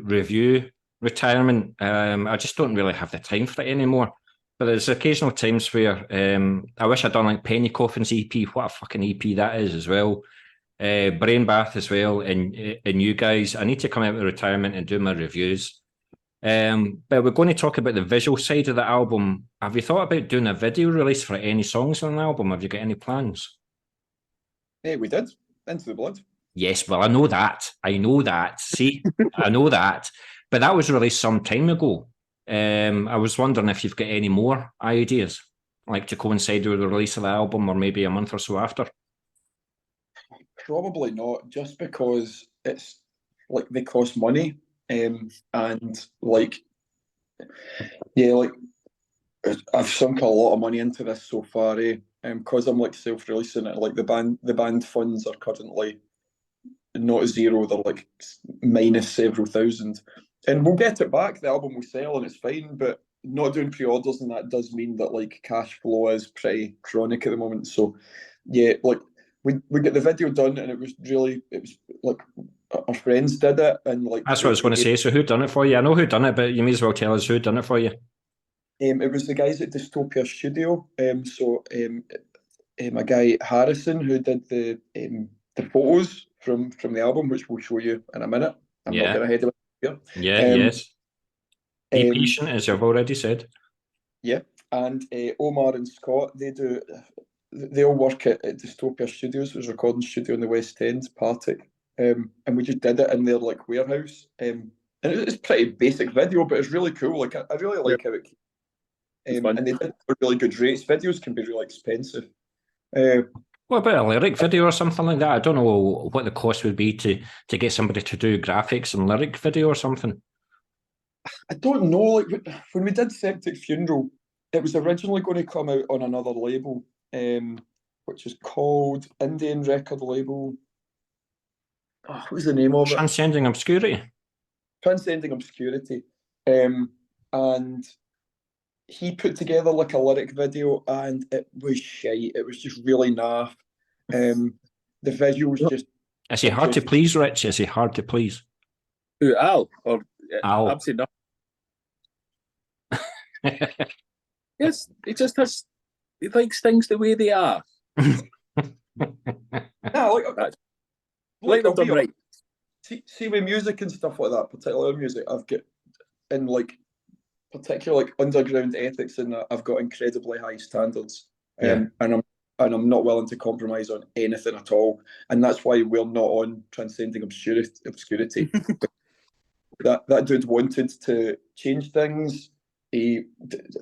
review retirement. I just don't really have the time for it anymore. But there's occasional times where I wish I'd done like Penny Coffin's EP. What a fucking EP that is as well. Brain Bath as well, and you guys. I need to come out of retirement and do my reviews. But we're going to talk about the visual side of the album. Have you thought about doing a video release for any songs on the album? Have you got any plans? Hey, we did. Into the Blood. Yes, well, I know that. See, I know that. But that was released some time ago. I was wondering if you've got any more ideas, like to coincide with the release of the album or maybe a month or so after. Probably not, just because it's like they cost money. And like, yeah, like I've sunk a lot of money into this so far, because I'm like self-releasing it. Like the band funds are currently not zero; they're like minus several thousand, and we'll get it back. The album will sell, and it's fine. But not doing pre-orders, and that does mean that like cash flow is pretty chronic at the moment. So, yeah, like we get the video done, and it was like. Our friends did it, and like that's what I was going to say. So who done it for you? I know who done it, but you may as well tell us who done it for you. It was the guys at Dystopia Studio. A guy Harrison who did the photos from the album, which we'll show you in a minute. I'm not getting ahead of it here. Yes. Be patient, as you've already said. Yeah, and Omar and Scott, they all work at Dystopia Studios, which is a recording studio in the West End, Partick. And we just did it in their like warehouse. And it's pretty basic video, but it's really cool. Like I really like how it and they did it for really good rates. Videos can be really expensive. What about a lyric video or something like that? I don't know what the cost would be to get somebody to do graphics and lyric video or something. I don't know. Like when we did Septic Funeral, it was originally going to come out on another label, which is called Indian record label. Oh, what was the name of it? Transcending Obscurity. Transcending Obscurity. And he put together like a lyric video, and it was shite. It was just really naff. The visuals just. Is he hard to please, Rich? Is he hard to please? Who, Al? Or Al? I've seen nothing. Yes, he just has. He likes things the way they are. Like they've done right. See, with music and stuff like that, particular music, I've got in like particular like underground ethics, and I've got incredibly high standards, and I'm not willing to compromise on anything at all, and that's why we're not on Transcending Obscurity. that dude wanted to change things. He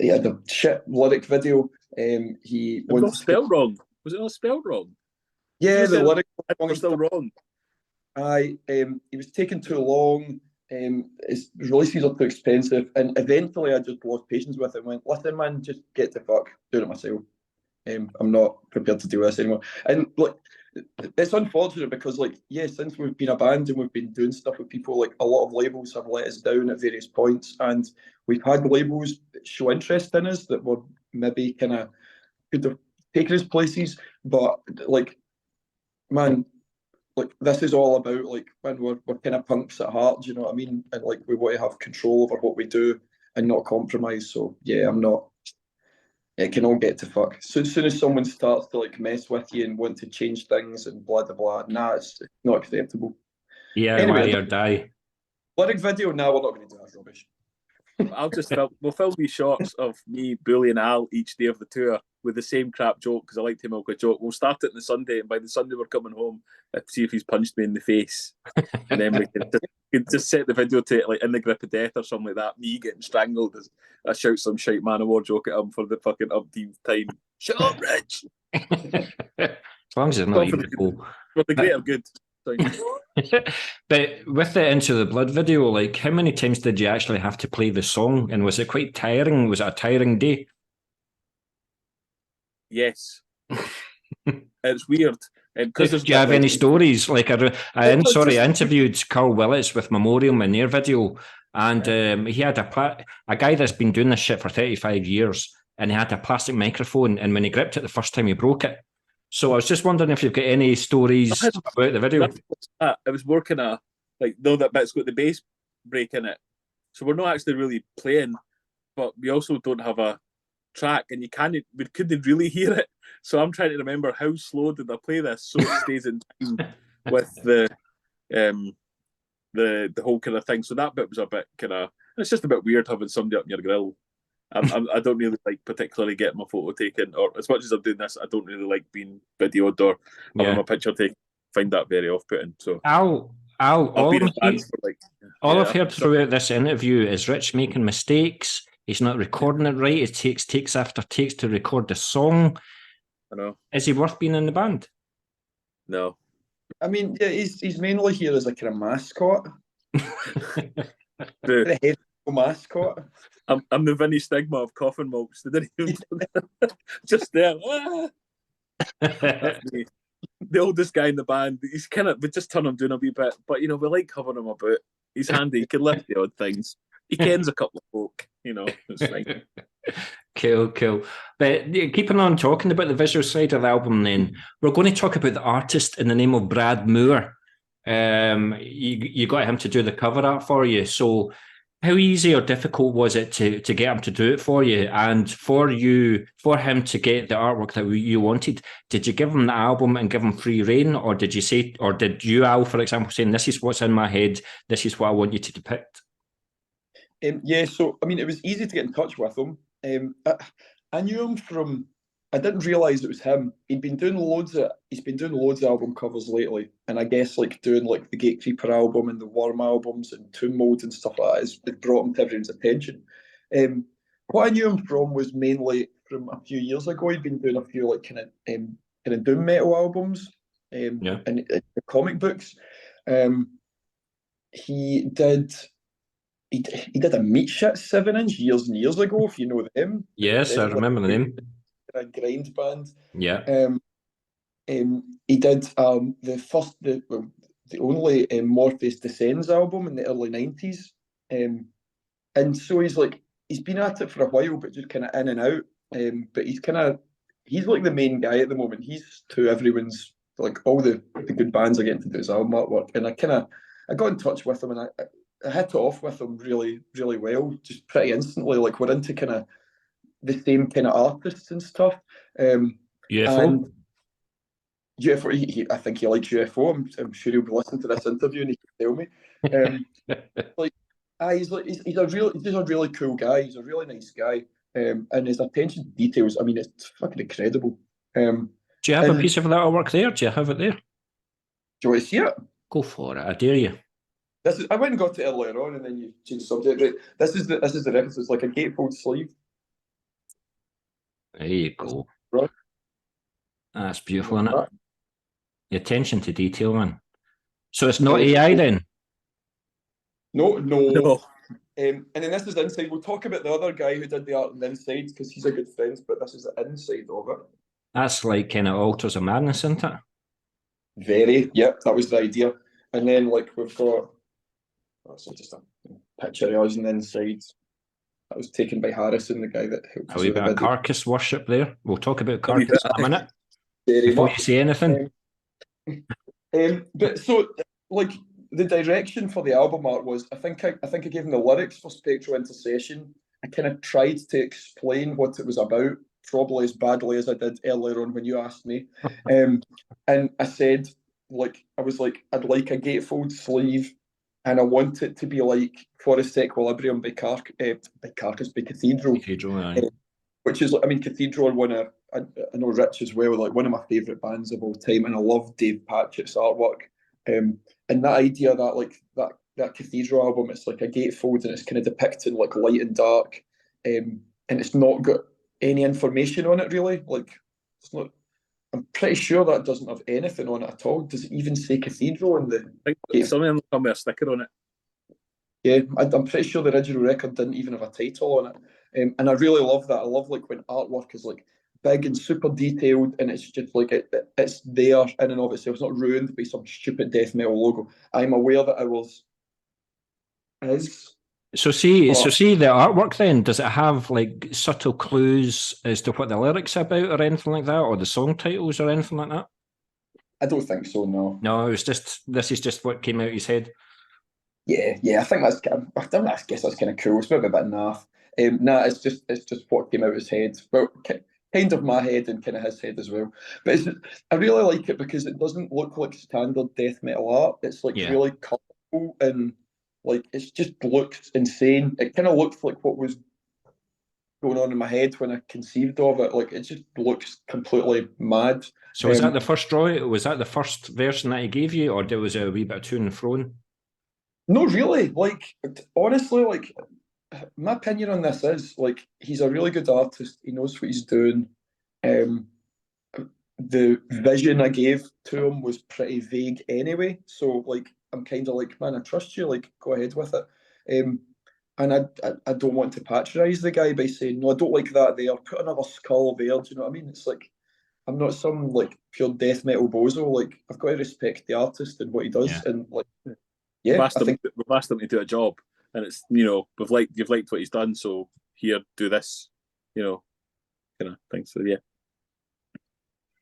had a shit lyric video. He was not spelled wrong. Was it not spelled wrong? Yeah, the lyrics were still wrong. He was taking too long. His releases are too expensive, and eventually I just lost patience with it and went, "Listen, man, just get the fuck, do it myself. I'm not prepared to do this anymore." And like, it's unfortunate because, like, since we've been a band and we've been doing stuff with people, like a lot of labels have let us down at various points, and we've had labels show interest in us that were maybe kind of could have taken us places, but like, man. Like this is all about like when we're kind of punks at heart, do you know what I mean? And like we want to have control over what we do and not compromise. So yeah, I'm not. It can all get to fuck. So as soon as someone starts to like mess with you and want to change things and blah blah blah, nah, it's not acceptable. Yeah, anyway, or die. Lyric video, nah, we're not going to do that rubbish. We'll film these shots of me bullying Al each day of the tour with the same crap joke because I like to milk a joke. We'll start it on the Sunday, and by the Sunday we're coming home to see if he's punched me in the face, and then we can just set the video to like In the Grip of Death or something like that. Me getting strangled as I shout some shite man of war joke at him for the fucking umpteenth time. Shut up, Rich. As long as it's not evil. For the greater good. But with the Into the Blood video, like how many times did you actually have to play the song, and was it quite tiring? Was it a tiring day? Yes. It's weird. Do you have any stories? Like I interviewed Carl Willits with Memoriam in their video, and he had a guy that's been doing this shit for 35 years, and he had a plastic microphone, and when he gripped it the first time, he broke it. So I was just wondering if you've got any stories about the video. I was working that bit's got the bass break in it. So we're not actually really playing, but we also don't have a track, and we couldn't really hear it. So I'm trying to remember how slow did I play this so it stays in time with the whole kind of thing. So that bit was a bit kind of, it's just a bit weird having somebody up in your grill. I don't really like particularly getting my photo taken, or as much as I'm doing this, I don't really like being videoed or having my picture taken. I find that very off-putting. So all I've heard throughout this interview is Rich making mistakes. He's not recording it right. It takes takes after takes to record the song. I know. Is he worth being in the band? No. I mean, yeah, he's mainly here as a kind of mascot. The head mascot. I'm the Vinny Stigma of Coffin Mulch. They didn't even just there. That's me. The oldest guy in the band. He's kind of, we just turn him doing a wee bit, but we like having him about. He's handy. He can lift the odd things. He kens a couple of folk. It's fine. Cool. But keeping on talking about the visual side of the album, then we're going to talk about the artist in the name of Brad Moore. You got him to do the cover art for you. So how easy or difficult was it to get him to do it for you? And for him to get the artwork that you wanted, did you give him the album and give him free rein, or did you, Al, for example, saying, this is what's in my head, this is what I want you to depict? So I mean, it was easy to get in touch with him. I knew him from. I didn't realise it was him. He's been doing loads of album covers lately, and I guess like doing like the Gatecreeper album and the Worm albums and Tomb Mold and stuff like that has brought him to everyone's attention. What I knew him from was mainly from a few years ago. He'd been doing a few like kind of doom metal albums, and comic books. He did a Meat Shit 7-inch years and years ago, if you know them. Yes, I remember the name. A grind band. Yeah. He did the only Morpheus Descends album in the early 90s. And so he's been at it for a while, but just kind of in and out. But he's like the main guy at the moment. He's to everyone's, like all the good bands are getting to do his album artwork. And I got in touch with him, and I hit it off with him really, really well, just pretty instantly. Like, we're into kind of the same kind of artists and stuff. UFO? And UFO, I think he likes UFO. I'm sure he'll be listening to this interview and he can tell me. He's a really cool guy. He's a really nice guy. And his attention to details, I mean, it's fucking incredible. Do you have a piece of that artwork there? Do you have it there? Do you want to see it? Go for it, I dare you. I went and got it earlier on, and then you changed the subject. Right? This is the reference. It's like a gatefold sleeve. There you go. Right. That's beautiful, isn't it? The attention to detail, man. So it's not AI then? No. And then this is the inside. We'll talk about the other guy who did the art on the inside, because he's a good friend, but this is the inside of it. That's like kind of Altars of Madness, isn't it? Very, yep, that was the idea. And then like we've got, that's just a picture of us on the inside. That was taken by Harrison, the guy that helped us. A wee bit of carcass worship there. We'll talk about carcass in a minute. Before you say anything. But so, like, the direction for the album art was, I think I gave him the lyrics for Spectral Intercession. I kind of tried to explain what it was about, probably as badly as I did earlier on when you asked me. And I said, I'd like a gatefold sleeve, and I want it to be like Forest Equilibrium by Cathedral. Which is, I mean, Cathedral are one of, I know Rich as well, like one of my favourite bands of all time, and I love Dave Patchett's artwork. And that idea that Cathedral album, it's like a gatefold, and it's kind of depicting like light and dark, and it's not got any information on it really. Like, it's not. I'm pretty sure that doesn't have anything on it at all. Does it even say Cathedral in the? I think some of them come with a sticker on it. Yeah, I'm pretty sure the original record didn't even have a title on it. And I really love that. I love like when artwork is like big and super detailed, and it's just like it's there in and of itself. It's not ruined by some stupid death metal logo. I'm aware that So see the artwork then, does it have like subtle clues as to what the lyrics are about or anything like that, or the song titles or anything like that? I don't think so, no. No, this is just what came out of his head. Yeah, I think I guess that's kind of cool. It's maybe a bit naff. It's just what came out of his head. Well, kind of my head and kind of his head as well. But I really like it because it doesn't look like standard death metal art. It's like really colourful, and like it just looks insane. It kind of looks like what was going on in my head when I conceived of it. Like, it just looks completely mad. So was that the first drawing? Was that the first version that he gave you, or there was a wee bit of to and fro? No, really. Like, honestly, like, my opinion on this is, like, he's a really good artist. He knows what he's doing. The vision I gave to him was pretty vague anyway. So, like, I'm kind of like, man, I trust you. Like, go ahead with it. And I don't want to patronise the guy by saying, no, I don't like that there. Put another skull there. Do you know what I mean? It's like, I'm not some, like, pure death metal bozo. Like, I've got to respect the artist and what he does. Yeah. And, like, yeah, we've asked him to do a job, and it's, you know, you've liked what he's done, so here, do this, you know, kind of thing. So yeah,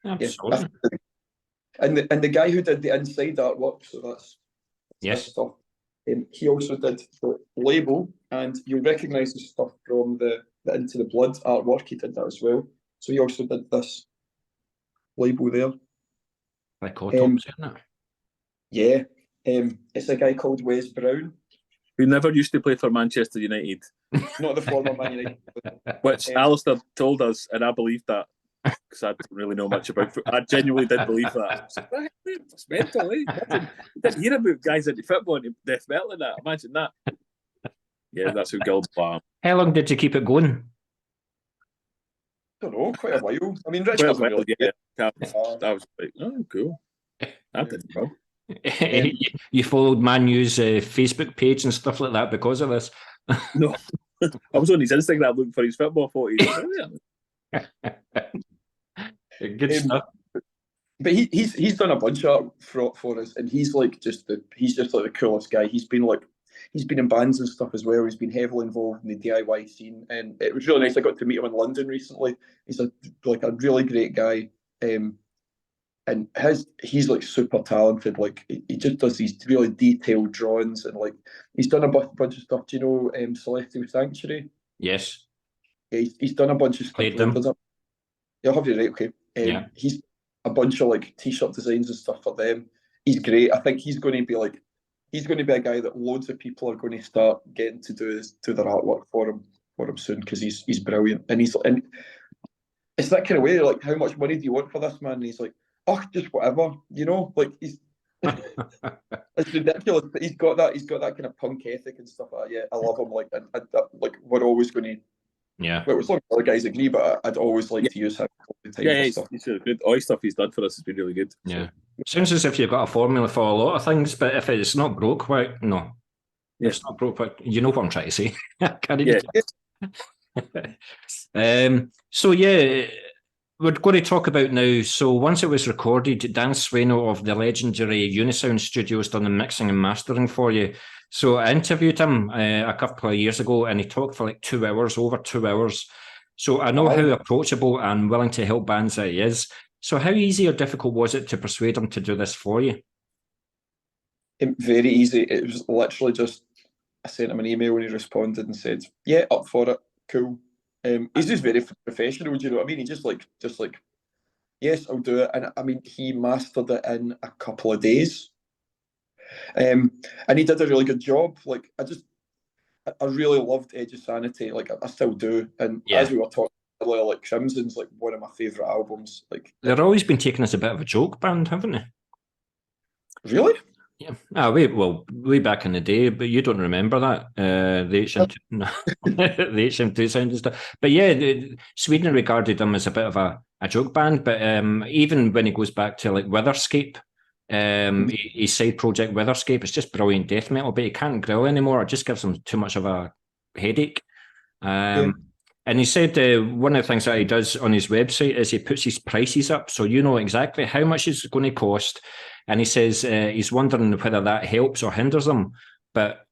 absolutely. Yeah. And the guy who did the inside artwork, so that's stuff. He also did the label, and you'll recognise the stuff from the Into the Blood artwork. He did that as well. So he also did this label there. Like autopsy, isn't it? Yeah. It's a guy called Wes Brown, who never used to play for Manchester United. Not the former Man United. Which Alistair told us, and I believed that, because I don't really know much about football. I genuinely did believe that. It's mental, eh? You didn't hear about guys into football and death metal and that. Imagine that. Yeah, that's who Gil's plan. How long did you keep it going? I don't know, quite a while. I mean, Rich Well, doesn't really. yeah. I was like, oh, cool. I didn't know. You followed Man U's Facebook page and stuff like that because of this. No, I was on his Instagram looking for his football photos. Good stuff. But he's done a bunch of art for us, and he's just like the coolest guy. He's been in bands and stuff as well. He's been heavily involved in the DIY scene, and it was really nice. I got to meet him in London recently. He's a really great guy, and he's like super talented. Like he just does these really detailed drawings, and like he's done a bunch of stuff. Do you know Celestial Sanctuary? Yes. Yeah, he's done a bunch of stuff. Played them. Yeah, I'll have you right. Okay. Yeah. He's a bunch of like t-shirt designs and stuff for them. He's great. I think he's going to be a guy that loads of people are going to start getting to do their artwork for him soon, because he's brilliant, and it's that kind of way. Like, how much money do you want for this, man? And he's like, oh, just whatever, like he's it's ridiculous, but he's got that kind of punk ethic and stuff like that. Yeah, I love him. Like, like we're always going to. Yeah. Well, as long as other guys agree, but I'd always like to use him all the time. Yeah, he's really good. All the stuff he's done for us has been really good. Yeah. Sounds as if you've got a formula for a lot of things, but if it's not broke, why? No. Yeah. It's not broke, but you know what I'm trying to say. So yeah, we're going to talk about now. So once it was recorded, Dan Sweno of the legendary Unisound Studios done the mixing and mastering for you. So I interviewed him a couple of years ago, and he talked for like 2 hours, over 2 hours. So I know how approachable and willing to help bands that he is. So how easy or difficult was it to persuade him to do this for you? Very easy. It was literally just, I sent him an email and he responded and said, yeah, up for it, cool. He's just very professional, do you know what I mean? He just like, yes, I'll do it. And I mean, he mastered it in a couple of days. And he did a really good job. Like, I really loved Edge of Sanity. Like, I still do. And as we were talking earlier, like, Crimson's like one of my favourite albums. Like, they've always been taken as a bit of a joke band, haven't they? Really? Yeah. Way back in the day, but you don't remember that. The HM2 sound and stuff. But yeah, Sweden regarded them as a bit of a joke band. But even when he goes back to like Witherscape, his side project Witherscape, it's just brilliant death metal, but he can't grill anymore. It just gives him too much of a headache. And he said one of the things that he does on his website is he puts his prices up, so you know exactly how much it's going to cost. And he says he's wondering whether that helps or hinders him. But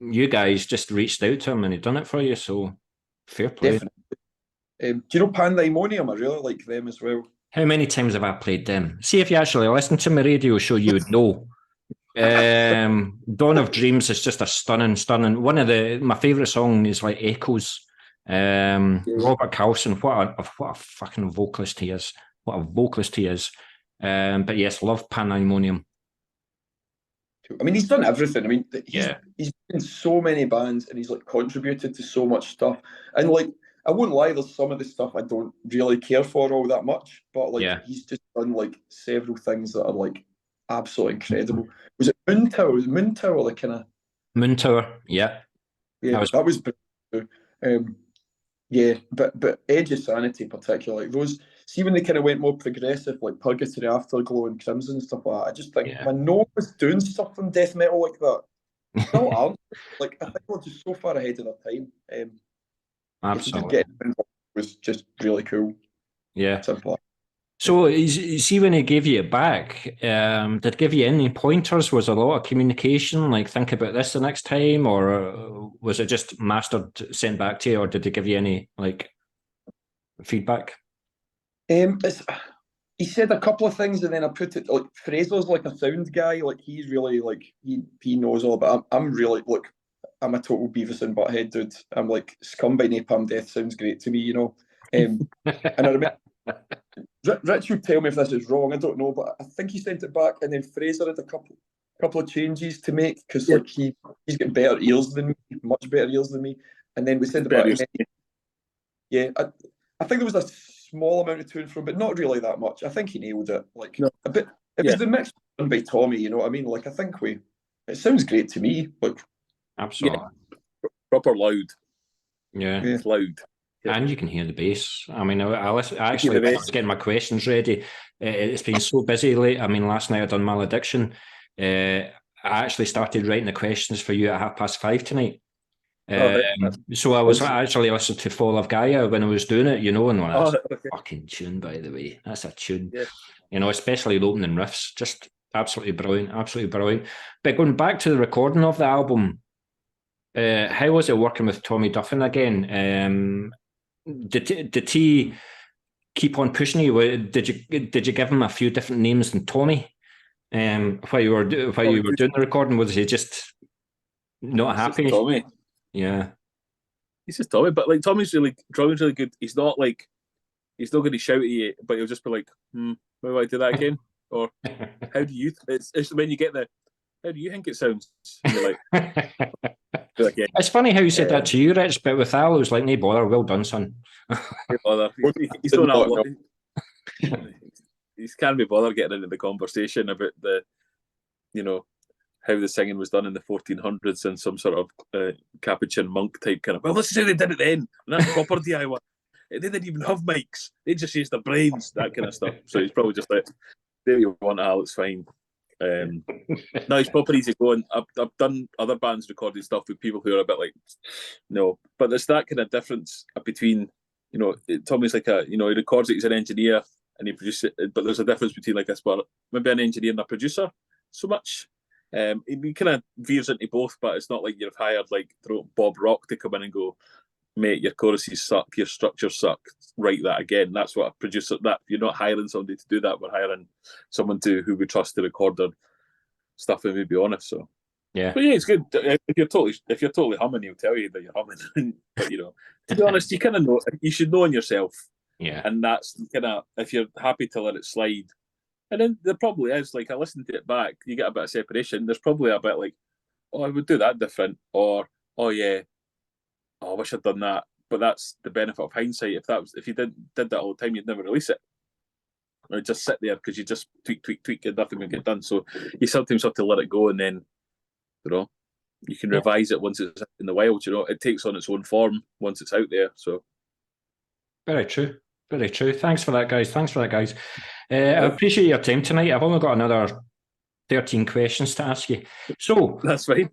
you guys just reached out to him and he done it for you, so fair play. Do you know Pandemonium? I really like them as well. How many times have I played them? See, if you actually listen to my radio show, you would know. Dawn of Dreams is just a stunning. One of my favourite songs is like Echoes. Robert Carlson, what a fucking vocalist he is. What a vocalist he is. But yes, love Pandemonium. I mean, he's done everything. I mean, he's been in so many bands and he's like contributed to so much stuff. And like, I wouldn't lie, there's some of the stuff I don't really care for all that much, but like he's just done like several things that are like absolutely incredible. Was it Moontower? Was Moontower the kind of Moontower? Yeah. That was but Edge of Sanity particularly, like those, see when they kind of went more progressive, like Purgatory, Afterglow and Crimson and stuff like that, I just think when no one was doing stuff from death metal like that, still aren't. Like, I think we're just so far ahead of their time. Absolutely. Was just really cool. Yeah. Simple. So, see, when he gave you it back, did it give you any pointers? Was there a lot of communication, like think about this the next time, or was it just mastered, sent back to you, or did they give you any like feedback? He said a couple of things, and then I put it like Fraser's like a sound guy, like he's really like he knows all about. I'm really I'm a total Beavis and Butthead dude. I'm like Scum by Napalm Death sounds great to me, you know. And I remember Rich would tell me if this is wrong. I don't know, but I think he sent it back, and then Fraser had a couple couple of changes to make because like he's got better ears than me, much better ears than me. And then we said about I think there was a small amount of to and fro, but not really that much. I think he nailed it. Like a bit. It was the mix done by Tommy. You know what I mean? Like I think it sounds great to me. Like absolutely proper loud. Yeah, it's loud. Yeah. And you can hear the bass. I mean, I was getting my questions ready. It's been so busy late. I mean, last night I done Malediction. I actually started writing the questions for you at 5:30 tonight. So I was actually listening to Fall of Gaia when I was doing it, you know, and that's a fucking tune, by the way. That's a tune. Yeah. You know, especially the opening riffs. Just absolutely brilliant, absolutely brilliant. But going back to the recording of the album, how was it working with Tommy Duffin again? Did he keep on pushing you? Did you give him a few different names than Tommy? While you were doing the recording, was he just not happy? Tommy. Yeah. He's just Tommy, but like Tommy's really good. He's not going to shout at you, but he'll just be like, maybe I do that again, or how do you? It's when you get how do you think it sounds? And you're like, it's funny how you said that to you, Rich, but with Al, it was like, no bother, well done, son. He's not he can't be bothered getting into the conversation about how the singing was done in the 1400s in some sort of Capuchin monk type kind of. Well, this is how they did it then, and that's proper DIY. They didn't even have mics; they just used their brains, that kind of stuff. So he's probably just like, "There you want, Al, it's fine." No, he's proper easy going. I've done other bands recording stuff with people who are a bit like, no, but there's that kind of difference between, Tommy's like he records it, he's an engineer and he produces it, but there's a difference between like maybe an engineer and a producer so much. He kind of veers into both, but it's not like you've hired like Bob Rock to come in and go, mate, your choruses suck, your structures suck, write that again. That's what a producer, that you're not hiring somebody to do that, we're hiring someone who we trust to record their stuff and maybe honest. So yeah. But yeah, it's good. If you're totally humming, he'll tell you that you're humming. But to be honest, you kind of know, you should know in yourself. Yeah. And that's kind of, if you're happy to let it slide. And then there probably is, like, I listened to it back, you get a bit of separation. There's probably a bit like, oh, I would do that different. Or, oh yeah, I wish I'd done that. But that's the benefit of hindsight. If you did that all the time, you'd never release it. Or it'd just sit there because you just tweak, and nothing would get done. So you sometimes have to let it go, and then, you can revise it once it's in the wild. It takes on its own form once it's out there. So very true. Very true. Thanks for that, guys. I appreciate your time tonight. I've only got another 13 questions to ask you. So that's fine.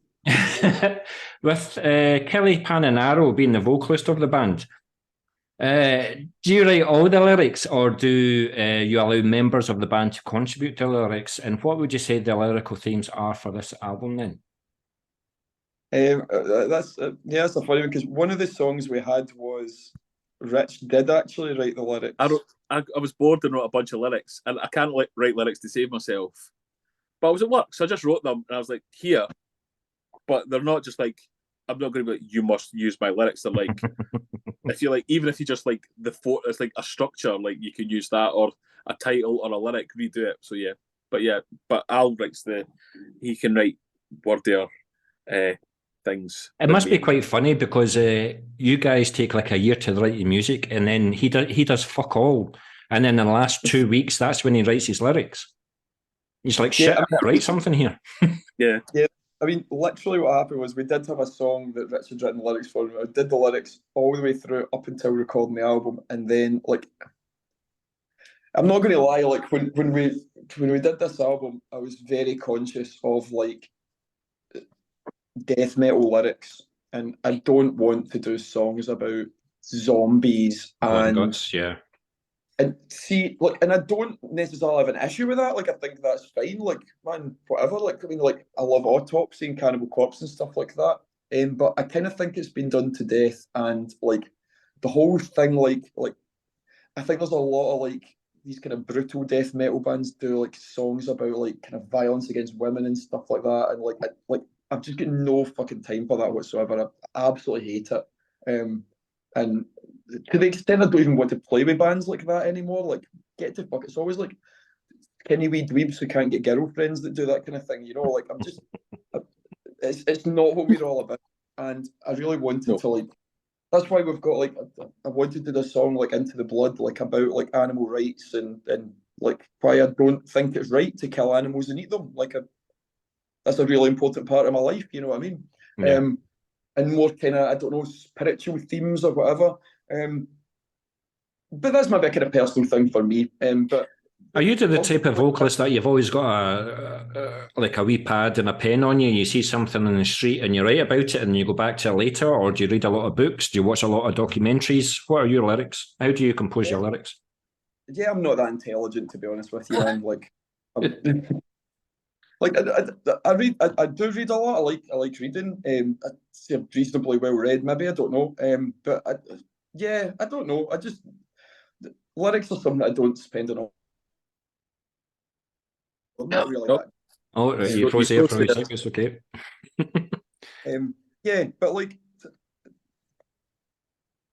With Kelly Pananaro being the vocalist of the band, do you write all the lyrics, or do you allow members of the band to contribute to the lyrics? And what would you say the lyrical themes are for this album then? That's a funny one, because one of the songs we had was Rich did actually write the lyrics. I was bored and wrote a bunch of lyrics, and I can't write lyrics to save myself. But I was at work, so I just wrote them, and I was like, here. But they're not just like, I'm not going to be like, you must use my lyrics. They're like, even if you just like it's like a structure, like you can use that, or a title or a lyric, redo it. So but Al writes he can write wordier things. It must be quite funny because you guys take like a year to write your music, and then he does fuck all, and then in the last 2 weeks, that's when he writes his lyrics. He's like, shit, I gotta write something here. Yeah. I mean, literally what happened was we did have a song that Rich had written the lyrics for. I did the lyrics all the way through up until recording the album, and then I'm not going to lie, like when we did this album, I was very conscious of like death metal lyrics, and I don't want to do songs about zombies and see, and I don't necessarily have an issue with that. Like, I think that's fine. Like, man, whatever. Like, I mean, like, I love Autopsy and Cannibal Corpse and stuff like that. But I kind of think it's been done to death, and like the whole thing, like I think there's a lot of like these kind of brutal death metal bands do like songs about like kind of violence against women and stuff like that, and I've just got no fucking time for that whatsoever. I absolutely hate it. And to the extent I don't even want to play with bands like that anymore, like, get to fuck. It's always like Kenny wee dweebs who can't get girlfriends that do that kind of thing. You know, like I'm just, it's not what we're all about. And I really wanted to like. That's why we've got like I wanted to do a song like Into the Blood, like about like animal rights and like why I don't think it's right to kill animals and eat them. Like that's a really important part of my life. You know what I mean? Yeah. And more kind of I don't know spiritual themes or whatever. But that's maybe a kind of personal thing for me. But are you the type of vocalist that you've always got like a wee pad and a pen on you, and you see something in the street and you write about it and you go back to it later, or do you read a lot of books? Do you watch a lot of documentaries? What are your lyrics? How do you compose your lyrics? Yeah, I'm not that intelligent, to be honest with you. I'm like, like I read, I do read a lot. I like reading. I'd say I'm reasonably well read, maybe I don't know. But yeah, I don't know. Lyrics are something I don't spend enough. I'm not really that. Oh, right, you froze there for a second. It's okay. Yeah, but like,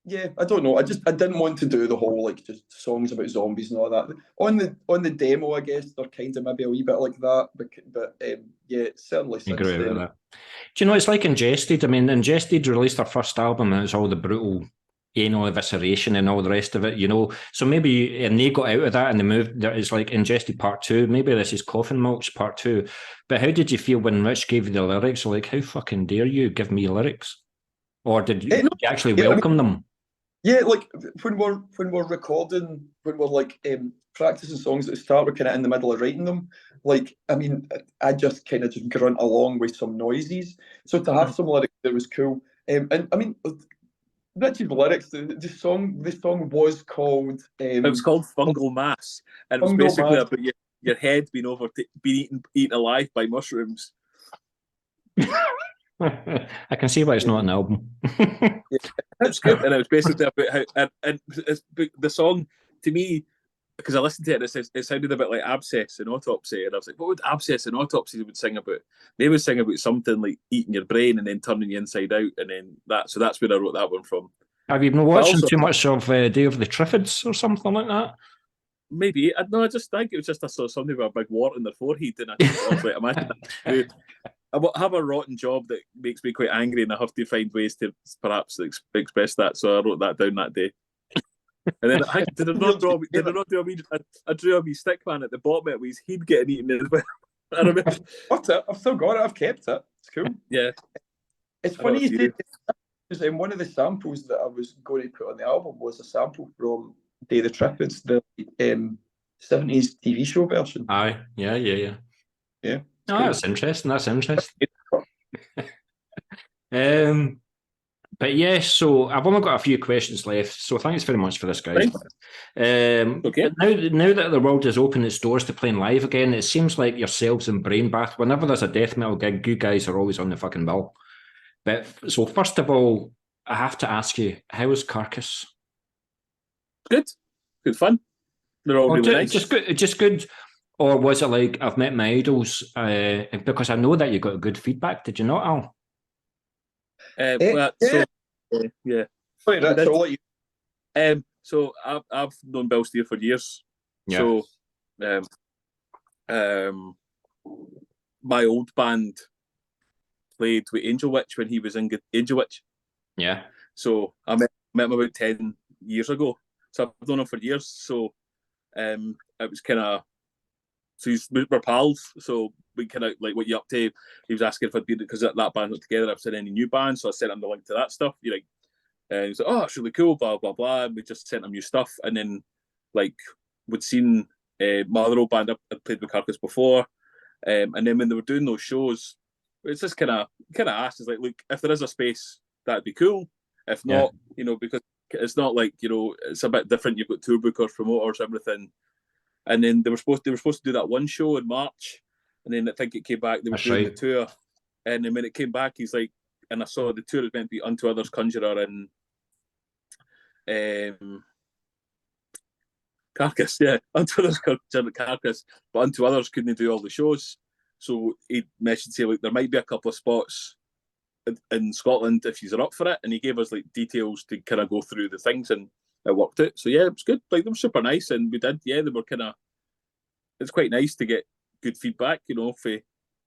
yeah, I don't know. I didn't want to do the whole like just songs about zombies and all that. On the demo, I guess they're kind of maybe a wee bit like that, but yeah, certainly since then. Do you know, it's like Ingested. I mean, Ingested released their first album and it was all the brutal anal evisceration and all the rest of it, you know. So maybe, and they got out of that and they moved, it's like Ingested Part 2. Maybe this is Coffin Mulch Part 2. But how did you feel when Rich gave you the lyrics? Like, how fucking dare you give me lyrics? Or did you actually welcome them? Yeah, like when we're recording, when we're like practicing songs at the start, we're kind of in the middle of writing them. Like, I mean, I just kind of just grunt along with some noises. So to have some lyrics that was cool. And I mean, Richard's lyrics, the song was called. It was called Fungal Mass, and it was basically about your head being eaten alive by mushrooms. I can see why it's not an album. It's good, and it was basically about how and the song to me, because I listened to it, it sounded a bit like Abscess and Autopsy, and I was like, what would Abscess and Autopsy would sing about? They would sing about something like eating your brain and then turning you inside out, and then that. So that's where I wrote that one from. Have you been watching too much of Day of the Triffids or something like that? Maybe. I think it was just I saw somebody with a big wart in their forehead, and I was like, imagine I have a rotten job that makes me quite angry, and I have to find ways to perhaps express that. So I wrote that down that day. And then did I not do I drew a wee stick man at the bottom of it with his head getting eaten as well. I remember. I've still got it. I've kept it. It's cool. Yeah. It's funny you say because one of the samples that I was going to put on the album was a sample from Day of the Triffids, the 70s TV show version. Aye, yeah. Yeah. Oh, cool. That's interesting. But yeah, so I've only got a few questions left. So thanks very much for this, guys. Okay. Now that the world has opened its doors to playing live again, it seems like yourselves and Brainbath, whenever there's a death metal gig, you guys are always on the fucking bill. But so first of all, I have to ask you, how was Carcass? Good fun. They're all really nice. Just good. Or was it like, I've met my idols? Because I know that you got good feedback. Did you not, Al? Yeah. So I've known Bill Steer for years. Yeah. So my old band played with Angel Witch when he was in Angel Witch. Yeah. So I met him about 10 years ago. So I've known him for years. So it was kind of, so we're pals. So we kind of like, what you up to? He was asking if I'd been, because that band went together, I've seen any new bands. So I sent him the link to that stuff. He was like, oh, it's really cool, blah, blah, blah. And we just sent him new stuff. And then like we'd seen my other old band, I'd played with Carcass before. And then when they were doing those shows, it's just kind of asked, is like, look, if there is a space, that'd be cool. If not, because it's not like, it's a bit different. You've got tour bookers, promoters, everything. And then they were supposed to do that one show in March, and then I think it came back. They were doing the tour, and then when it came back, he's like, and I saw the tour was meant to be Unto Others, Conjurer, and Carcass. Yeah, Unto Others, Conjurer, Carcass, but Unto Others couldn't do all the shows, so he messaged saying like there might be a couple of spots in Scotland if you're up for it, and he gave us like details to kind of go through the things, and it worked out. So yeah, it was good. Like, they were super nice, and we did. Yeah, they it's quite nice to get good feedback, you know, for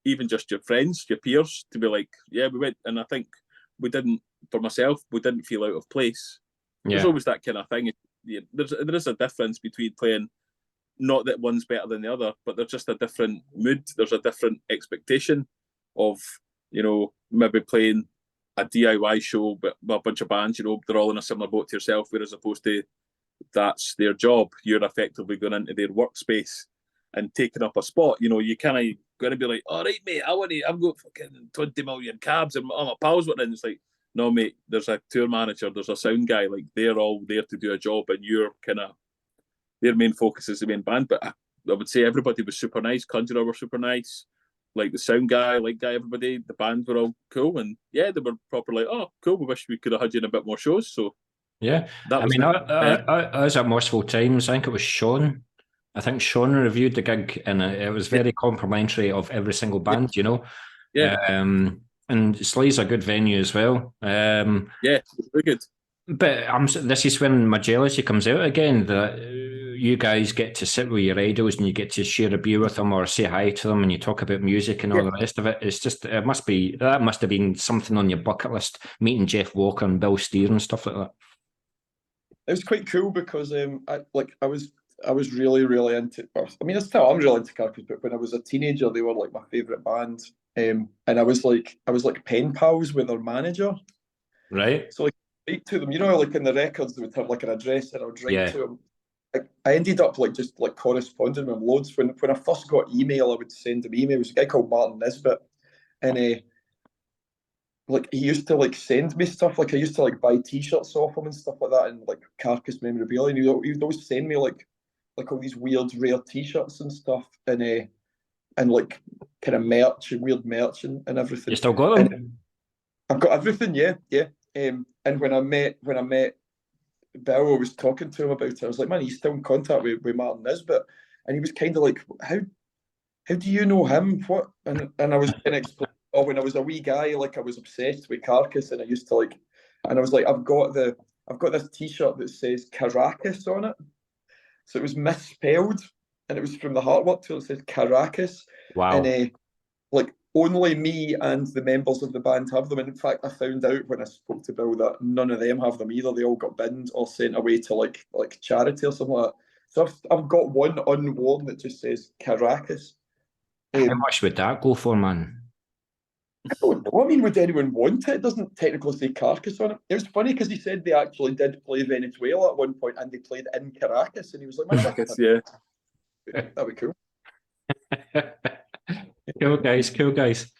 even just your friends, your peers, to be like, yeah, we went, and I think we didn't. For myself, we didn't feel out of place. Yeah. There's always that kind of thing. There is a difference between playing. Not that one's better than the other, but there's just a different mood. There's a different expectation of, you know, maybe playing a DIY show, but a bunch of bands, you know, they're all in a similar boat to yourself, whereas opposed to that's their job. You're effectively going into their workspace and taking up a spot. You know, you kind of going to be like, all right, mate, I've got fucking 20 million cabs and all my pals were in. It's like, no, mate, there's a tour manager, there's a sound guy, like they're all there to do a job, and you're kind of, their main focus is the main band. But I would say everybody was super nice. Conjurer were super nice. Like the sound guy, light guy, everybody. The band were all cool, and yeah, they were proper like, oh, cool. We wish we could have had you in a bit more shows. So yeah, that was. I was at Moshville Times. I think it was Sean. I think Sean reviewed the gig, and it was very complimentary of every single band. You know. Yeah. And Slay's a good venue as well. Yeah, very good. But this is when my jealousy comes out again, that you guys get to sit with your idols and you get to share a beer with them or say hi to them and you talk about music and all the rest of it. It's just, that must have been something on your bucket list, meeting Jeff Walker and Bill Steer and stuff like that. It was quite cool because I was really, really into, I mean, I'm really into Carcass, but when I was a teenager, they were like my favourite band. And I was like pen pals with their manager. Right. So like, write to them, you know, like in the records they would have like an address, and I would write to them. I ended up just corresponding with him loads. When I first got email, I would send him emails. There was a guy called Martin Nisbet, and he used to send me stuff. Like I used to buy T-shirts off him and stuff like that, and like Carcass memorabilia. And he'd always send me like all these weird rare T-shirts and stuff, and kind of merch and weird merch and everything. You still got them? And I've got everything, yeah. And when I met Bill, I was talking to him about it. I was like, man, he's still in contact with Martin Nisbet, and he was kind of like, how do you know him? What? And I was kind of explaining, when I was a wee guy, I was obsessed with Carcass, and I used to and I was like, I've got this T-shirt that says Caracas on it, so it was misspelled, and it was from the Heartwork tour. It says Caracas. Wow. And only me and the members of the band have them. And in fact, I found out when I spoke to Bill that none of them have them either. They all got binned or sent away to like charity or something like that. So I've got one unworn that just says Caracas. How much would that go for, man? I don't know. I mean, would anyone want it? It doesn't technically say Carcass on it. It was funny because he said they actually did play Venezuela at one point, and they played in Caracas, and he was like, Caracas, yeah. That'd be cool. Cool guys.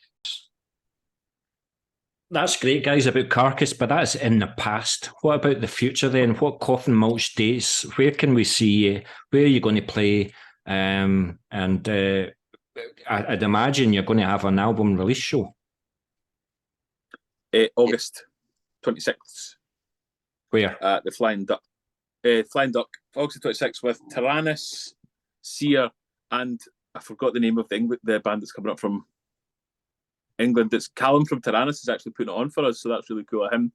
That's great, guys, about Carcass, but that's in the past. What about the future then? What Coffin Mulch dates? Where can we see you? Where are you going to play? I'd imagine you're going to have an album release show. August 26th. Where? At the Flying Duck. August 26th with Tyrannus, Sear, and I forgot the name of the band that's coming up from England. It's Callum from Tyrannus is actually putting it on for us, so that's really cool of him.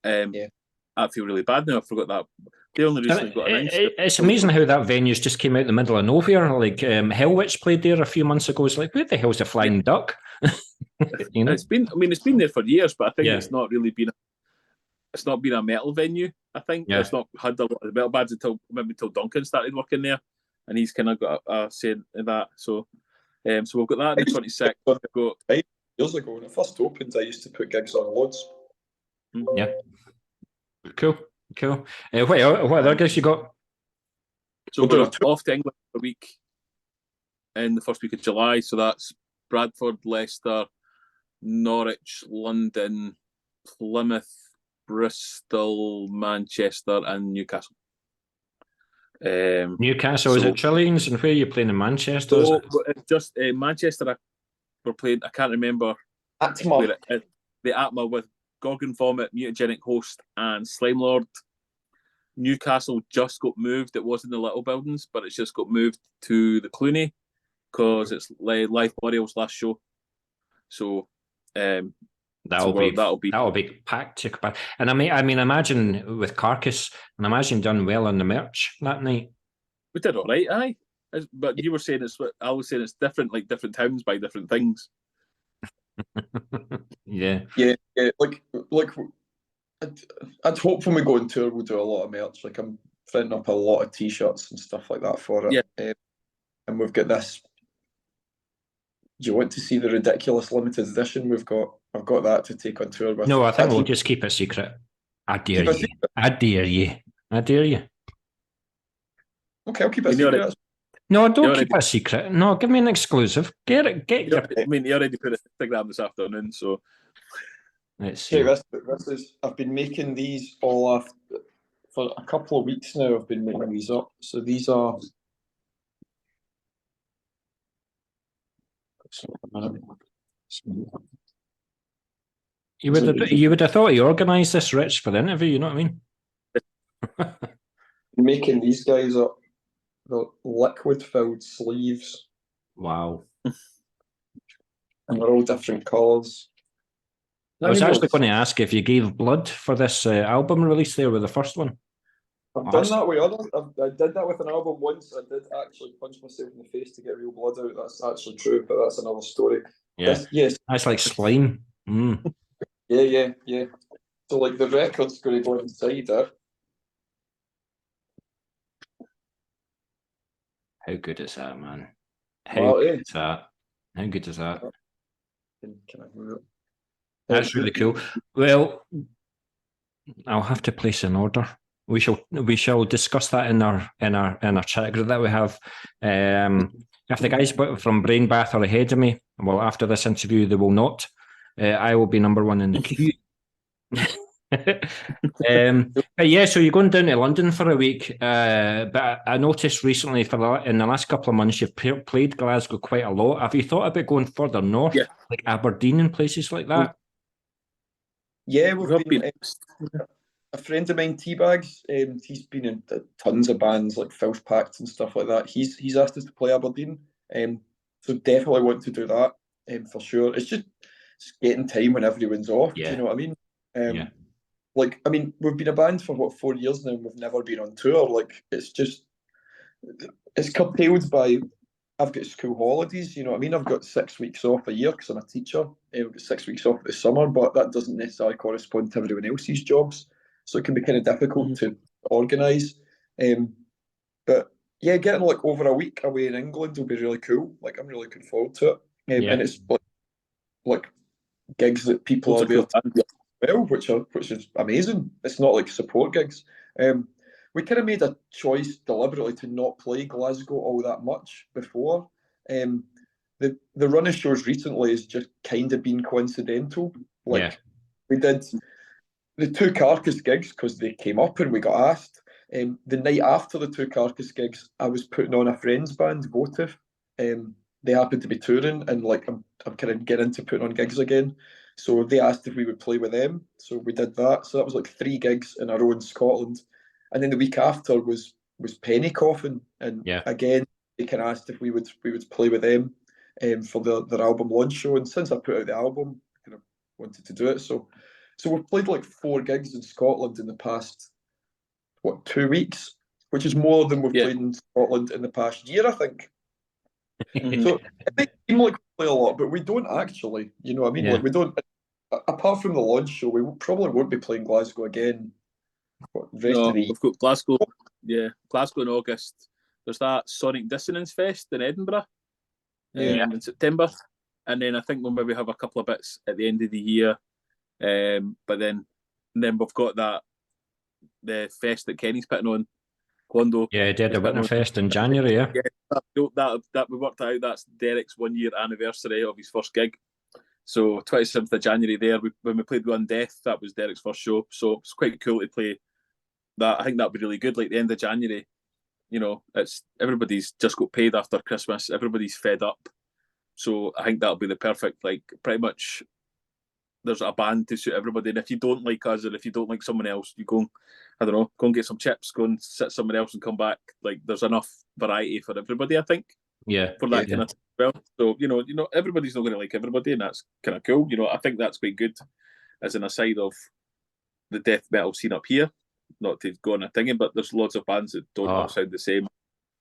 I feel really bad now. I forgot that. They only recently got announced. It's amazing how that venue's just came out in the middle of nowhere. Like Hellwitch played there a few months ago. It's like, where the hell's the Flying Duck? You know? It's been there for years, but I think it's not really been. It's not been a metal venue. I think it's not had a lot of metal bands until Duncan started working there. And he's kind of got a say in that. So we've got that on the 26th. We've got 8 years ago when it first opened, I used to put gigs on loads. Yeah. Cool. What other gigs you got? So we're off to England for a week in the first week of July. So that's Bradford, Leicester, Norwich, London, Plymouth, Bristol, Manchester, and Newcastle. Newcastle, is it Trillions? And where are you playing in Manchester? So just Manchester, we're playing, I can't remember. Atma. The Atma with Gorgon Vomit, Mutagenic Host, and Slime Lord. Newcastle just got moved. It was in the little buildings, but it's just got moved to the Clooney because it's Life Burial's last show. So that'll be packed. And I mean, imagine with Carcass, and imagine done well on the merch that night. We did all right, aye. But you were saying I was saying it's different, like different towns buy different things. Yeah. Like I'd hope when we go on tour we'll do a lot of merch. Like I'm printing up a lot of t-shirts and stuff like that for it. Yeah. And we've got this. Do you want to see the ridiculous limited edition we've got? I've got that to take on tour with. No, I think we'll just keep it secret. I dare you. I dare you. I dare you. Okay, I'll keep it secret. No, don't keep it a secret. No, give me an exclusive. Get it. I mean, you already put it on Instagram this afternoon, so. Let's see. This is. I've been making these all after for a couple of weeks now. I've been making these up. So these are. You would have thought he organised this, Rich, for the interview. You know what I mean? Making these guys up. The liquid-filled sleeves. Wow. And they're all different colours. I was actually going to ask if you gave blood for this album release there with the first one. I've done that with others. I did that with an album once. I did actually punch myself in the face to get real blood out. That's actually true, but that's another story. Yeah. Yes. That's like slime. Yeah. So like the record's going to go inside it. How good is that, man? How good is that? How good is that? Can I move it? That's really cool. Well, I'll have to place an order. We shall discuss that in our chat group that we have. If the guys from Brain Bath are ahead of me, well, after this interview, they will not. I will be number one in the queue. But yeah, so you're going down to London for a week. But I noticed recently, in the last couple of months, you've played Glasgow quite a lot. Have you thought about going further north, like Aberdeen and places like that? Yeah, we've been. A friend of mine, Teabags, he's been in tons of bands like Filth Pact and stuff like that. He's asked us to play Aberdeen, so definitely want to do that for sure. It's just getting time when everyone's off. Yeah. Do you know what I mean? Like, I mean, we've been a band for 4 years now, and we've never been on tour. Like, it's curtailed by. I've got school holidays, you know what I mean? I've got 6 weeks off a year because I'm a teacher. I've got 6 weeks off this summer, but that doesn't necessarily correspond to everyone else's jobs. So it can be kind of difficult to organise. But yeah, getting like over a week away in England will be really cool. Like, I'm really looking forward to it. And it's like gigs that people are there to well, which is amazing. It's not like support gigs. We kind of made a choice deliberately to not play Glasgow all that much before. The run of shows recently has just kind of been coincidental. Like we did the 2 Carcass gigs because they came up and we got asked. The night after the 2 Carcass gigs, I was putting on a friend's band, Votive. They happened to be touring, and like I'm kind of getting into putting on gigs again. So they asked if we would play with them. So we did that. So that was like 3 gigs in a row in Scotland. And then the week after was Penny Coffin, and again they kind of asked if we would play with them for their album launch show. And since I put out the album, I kind of wanted to do it. So we've played like 4 gigs in Scotland in the past 2 weeks, which is more than we've played in Scotland in the past year, I think. So it may seem like we play a lot, but we don't actually. You know what I mean? Like we don't. Apart from the launch show, we probably won't be playing Glasgow again. We've got Glasgow. Yeah, Glasgow in August. There's that Sonic Dissonance Fest in Edinburgh in September, and then I think we'll maybe have a couple of bits at the end of the year. But then we've got the fest that Kenny's putting on. Quando did a Winter Fest in January. That we worked out. That's Derek's 1 year anniversary of his first gig. So 27th of January there, when we played One Death, that was Derek's first show. So it's quite cool to play that. I think that'd be really good. Like the end of January, you know, it's everybody's just got paid after Christmas. Everybody's fed up. So I think that'll be the perfect, like pretty much there's a band to suit everybody. And if you don't like us or if you don't like someone else, you go, I don't know, go and get some chips, go and sit somewhere else and come back. Like there's enough variety for everybody, I think. For that kind of well. So, you know, everybody's not going to like everybody, and that's kind of cool. You know, I think that's quite good as an aside of the death metal scene up here. Not to go on a thingy, but there's lots of bands that don't all sound the same.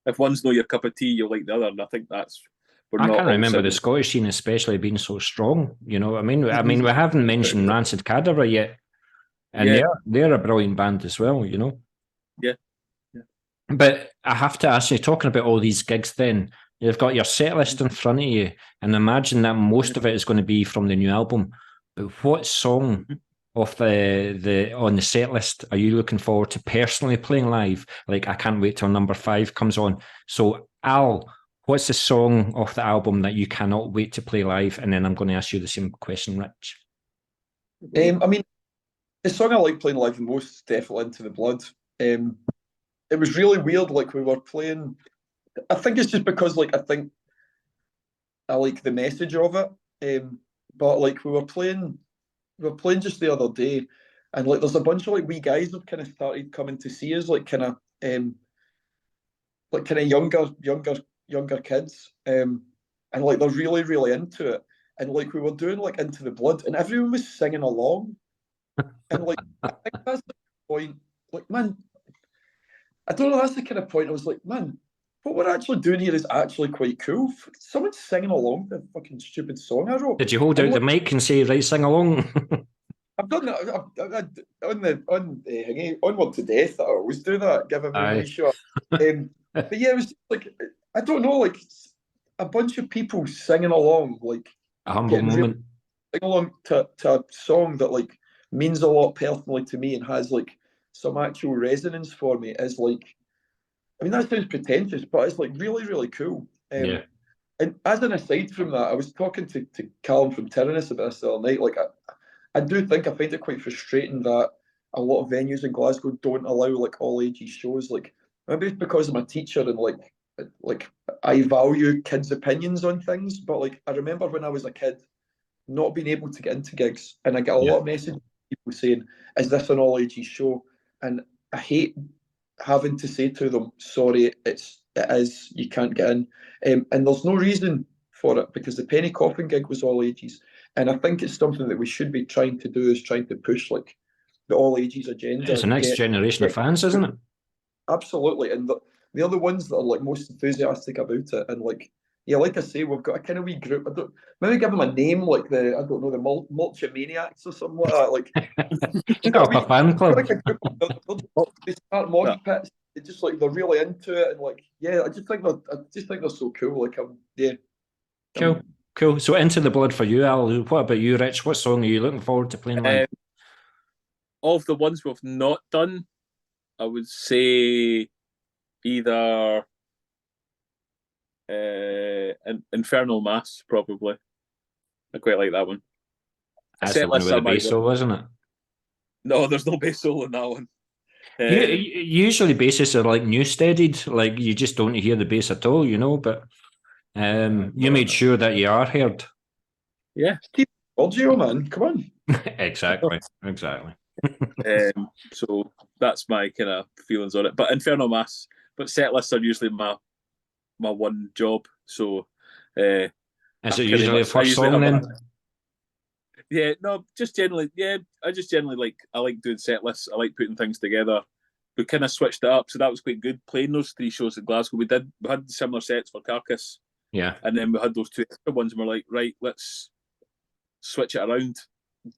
if one's not your cup of tea, you'll like the other. And I think that's I can't remember the Scottish scene especially being so strong. You know what I mean? I mean, we haven't mentioned Rancid Cadaver yet, and they're a brilliant band as well. You know. Yeah. But I have to ask you, talking about all these gigs, then you've got your set list in front of you, and imagine that most of it is going to be from the new album. But what song of the on the set list are you looking forward to personally playing live? Like, I can't wait till number 5 comes on. So, Al, what's the song off the album that you cannot wait to play live? And then I'm going to ask you the same question, Rich. I mean, the song I like playing live the most is definitely Into the Blood. It was really weird, like we were playing. I think it's just because, like, I think I like the message of it. But like we were playing just the other day, and like there's a bunch of like wee guys that kind of started coming to see us, like kind of younger kids, and like they're really really into it. And like we were doing like Into the Blood, and everyone was singing along, and like I think that's the point. Like, man, I don't know. That's the kind of point. I was like, man, what we're actually doing here is actually quite cool. Someone's singing along the fucking stupid song I wrote. Did you hold out the mic and say, right, sing along? I've done that on Onward to Death. I always do that, give everyone a shot. But yeah, it was like, I don't know, like a bunch of people singing along, like a humble moment. Sing along to a song that like means a lot personally to me and has like some actual resonance for me is like, I mean, that sounds pretentious, but it's like really, really cool. Yeah. And as an aside from that, I was talking to Callum from Tyrannus about this the other night. Like, I do think I find it quite frustrating that a lot of venues in Glasgow don't allow like all ages shows. Like, maybe it's because I'm a teacher and like I value kids' opinions on things. But like, I remember when I was a kid, not being able to get into gigs, and I get a lot of messages from people saying, "Is this an all ages show?" And I hate having to say to them, "Sorry, it is. You can't get in." And there's no reason for it because the Penny Coffin gig was all ages, and I think it's something that we should be trying to do is trying to push like the all ages agenda. It's the next generation of fans, isn't it? Absolutely, and the other ones that are like most enthusiastic about it, and like yeah, like I say, we've got a kind of wee group. I don't maybe give them a name like the Mulchomaniacs or something like that. Like a fan club. Like a group of, they start mosh pits. It's just like they're really into it, and like yeah, I just think they're so cool. Like Cool. So Into the Blood for you, Al. What about you, Rich? What song are you looking forward to playing live? Of the ones we've not done, I would say either Infernal Mass, probably. I quite like that one. That's the one with the bass solo, isn't it? No, there's no bass solo in that one. Usually basses are like new steadied, like you just don't hear the bass at all, you know, but you made sure that you are heard. Yeah. Steve Audio, man, come on. Exactly. So that's my kind of feelings on it. But Infernal Mass, but set lists are usually my one job. So is it usually a first song then? Yeah, no, just generally, yeah. I like doing set lists. I like putting things together. We kind of switched it up, so that was quite good. Playing those 3 shows in Glasgow, we had similar sets for Carcass. Yeah. And then we had those 2 extra ones, and we're like, right, let's switch it around,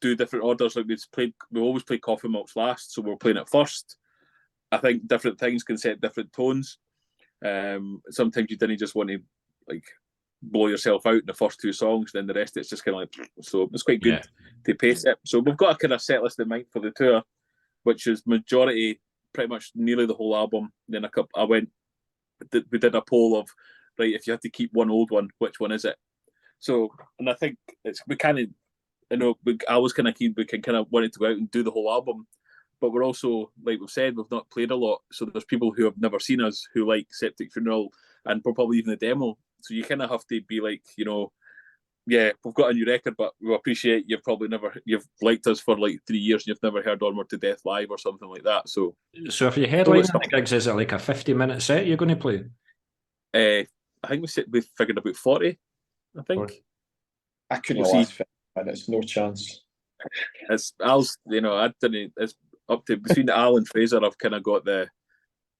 do different orders. Like we always play Coffin Mulch last, so we're playing it first. I think different things can set different tones. Sometimes you didn't just want to like blow yourself out in the first 2 songs, then the rest it's just kind of like, so it's quite good to pace it. So we've got a kind of set list in mind for the tour, which is majority, pretty much nearly the whole album. Then we did a poll of, right, if you had to keep one old one, which one is it? So, and I think we kind of, I was kind of keen, we can kind of wanted to go out and do the whole album, but we're also, like we've said, we've not played a lot, so there's people who have never seen us who like Septic Funeral and probably even the demo. So you kind of have to be like, yeah, we've got a new record, but we appreciate you've liked us for like 3 years and you've never heard Onward to Death live or something like that. So if you're headlining the gigs, is it like a 50-minute set you're going to play? I think we figured about 40, I think. 40. I couldn't see 50 minutes, no chance. It's Al's, it's up to between Al and Fraser. I've kind of got the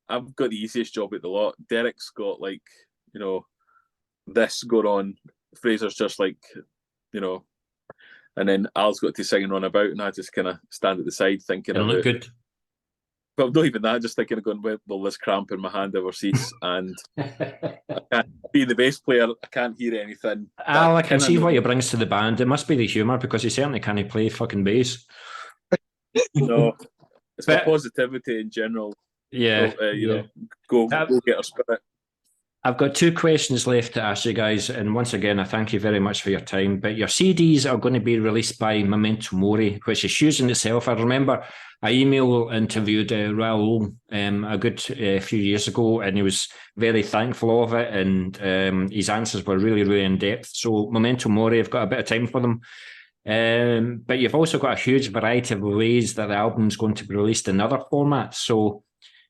I've got the easiest job at the lot. Derek's got like, you know, this going on. Fraser's just like, you know, and then Al's got to sing and run about, and I just kind of stand at the side thinking It'll about. look good. Well, not even that. Just thinking of going, will this cramp in my hand ever cease? And I can't be the bass player. I can't hear anything. Al, I can see what he brings to the band. It must be the humour, because he certainly can't play fucking bass. No, it's my positivity in general. Yeah, you know, go get our spirit. I've got 2 questions left to ask you guys, and once again, I thank you very much for your time. But your CDs are going to be released by Memento Mori, which is huge in itself. I remember I interviewed Raoul a good few years ago, and he was very thankful of it, and his answers were really, really in depth. So Memento Mori, I've got a bit of time for them. But you've also got a huge variety of ways that the album's going to be released in other formats. So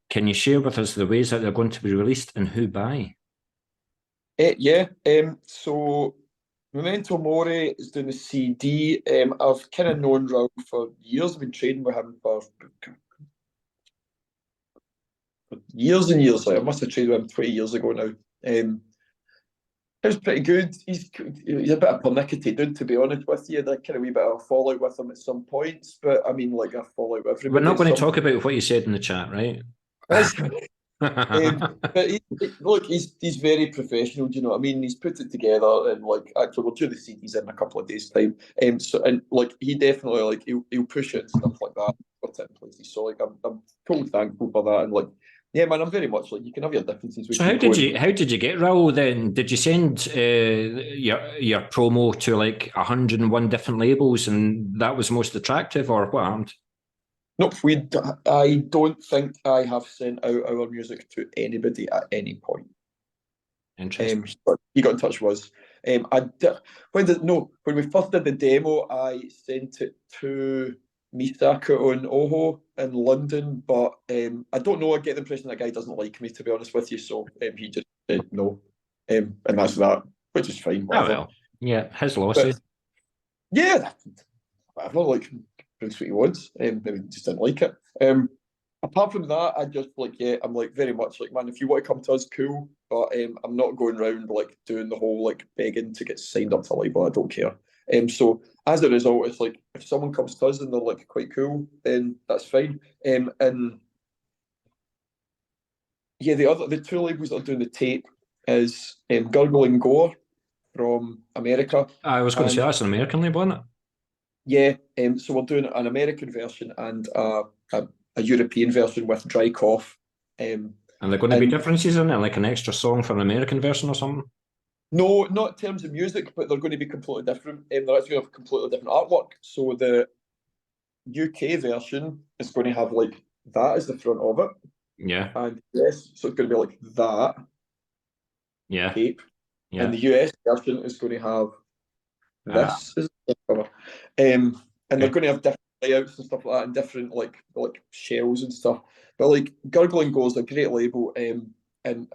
can you share with us the ways that they're going to be released and who by? So Memento Mori is doing the CD. I've kind of known Raoul for years. I've been trading with him for years and years. Like, I must have traded with him 20 years ago now. It was pretty good. He's a bit of a pernickety dude, to be honest with you. There's kind of a wee bit of a fallout with him at some points, but I mean, like a fallout with everybody. We're not going to talk about what you said in the chat, right? But look, he's very professional. Do you know what I mean? He's put it together, and like actually, we'll do the CDs in a couple of days' time. So and like he definitely like he'll push it and stuff like that. Put it in places. So like I'm totally thankful for that, and like yeah, man, I'm very much like you can have your differences. So how did you get Raoul then? Did you send your promo to like 101 different labels, and that was most attractive, or what happened? Nope, I don't think I have sent out our music to anybody at any point. Interesting. He got in touch with us. When we first did the demo, I sent it to Misaka and Oho in London, but I don't know. I get the impression that guy doesn't like me, to be honest with you. So he just said no, and that's that, which is fine. Whatever. Oh well, yeah, his losses. Yeah, whatever. Like. What he wants, maybe just didn't like it. Apart from that, I just like I'm like very much like, man, if you want to come to us, cool, but I'm not going around like doing the whole like begging to get signed up to a label. I don't care. So as a result, it's like if someone comes to us and they're like quite cool, then that's fine. And yeah, the 2 labels that are doing the tape is Gurgle and Gore from America. I was going to say that's an American label, isn't it? Yeah, so we're doing an American version and a European version with Dry Cough. And there going to be differences in it, like an extra song for an American version or something? No, not in terms of music, but they're going to be completely different. They're actually going to have completely different artwork. So the UK version is going to have like that as the front of it. Yeah. And yes, so it's going to be like that. Yeah. Tape. Yeah. And the US version is going to have this is the cover. And they're going to have different layouts and stuff like that, and different like shells and stuff. But like Gurgle and Go is a great label, and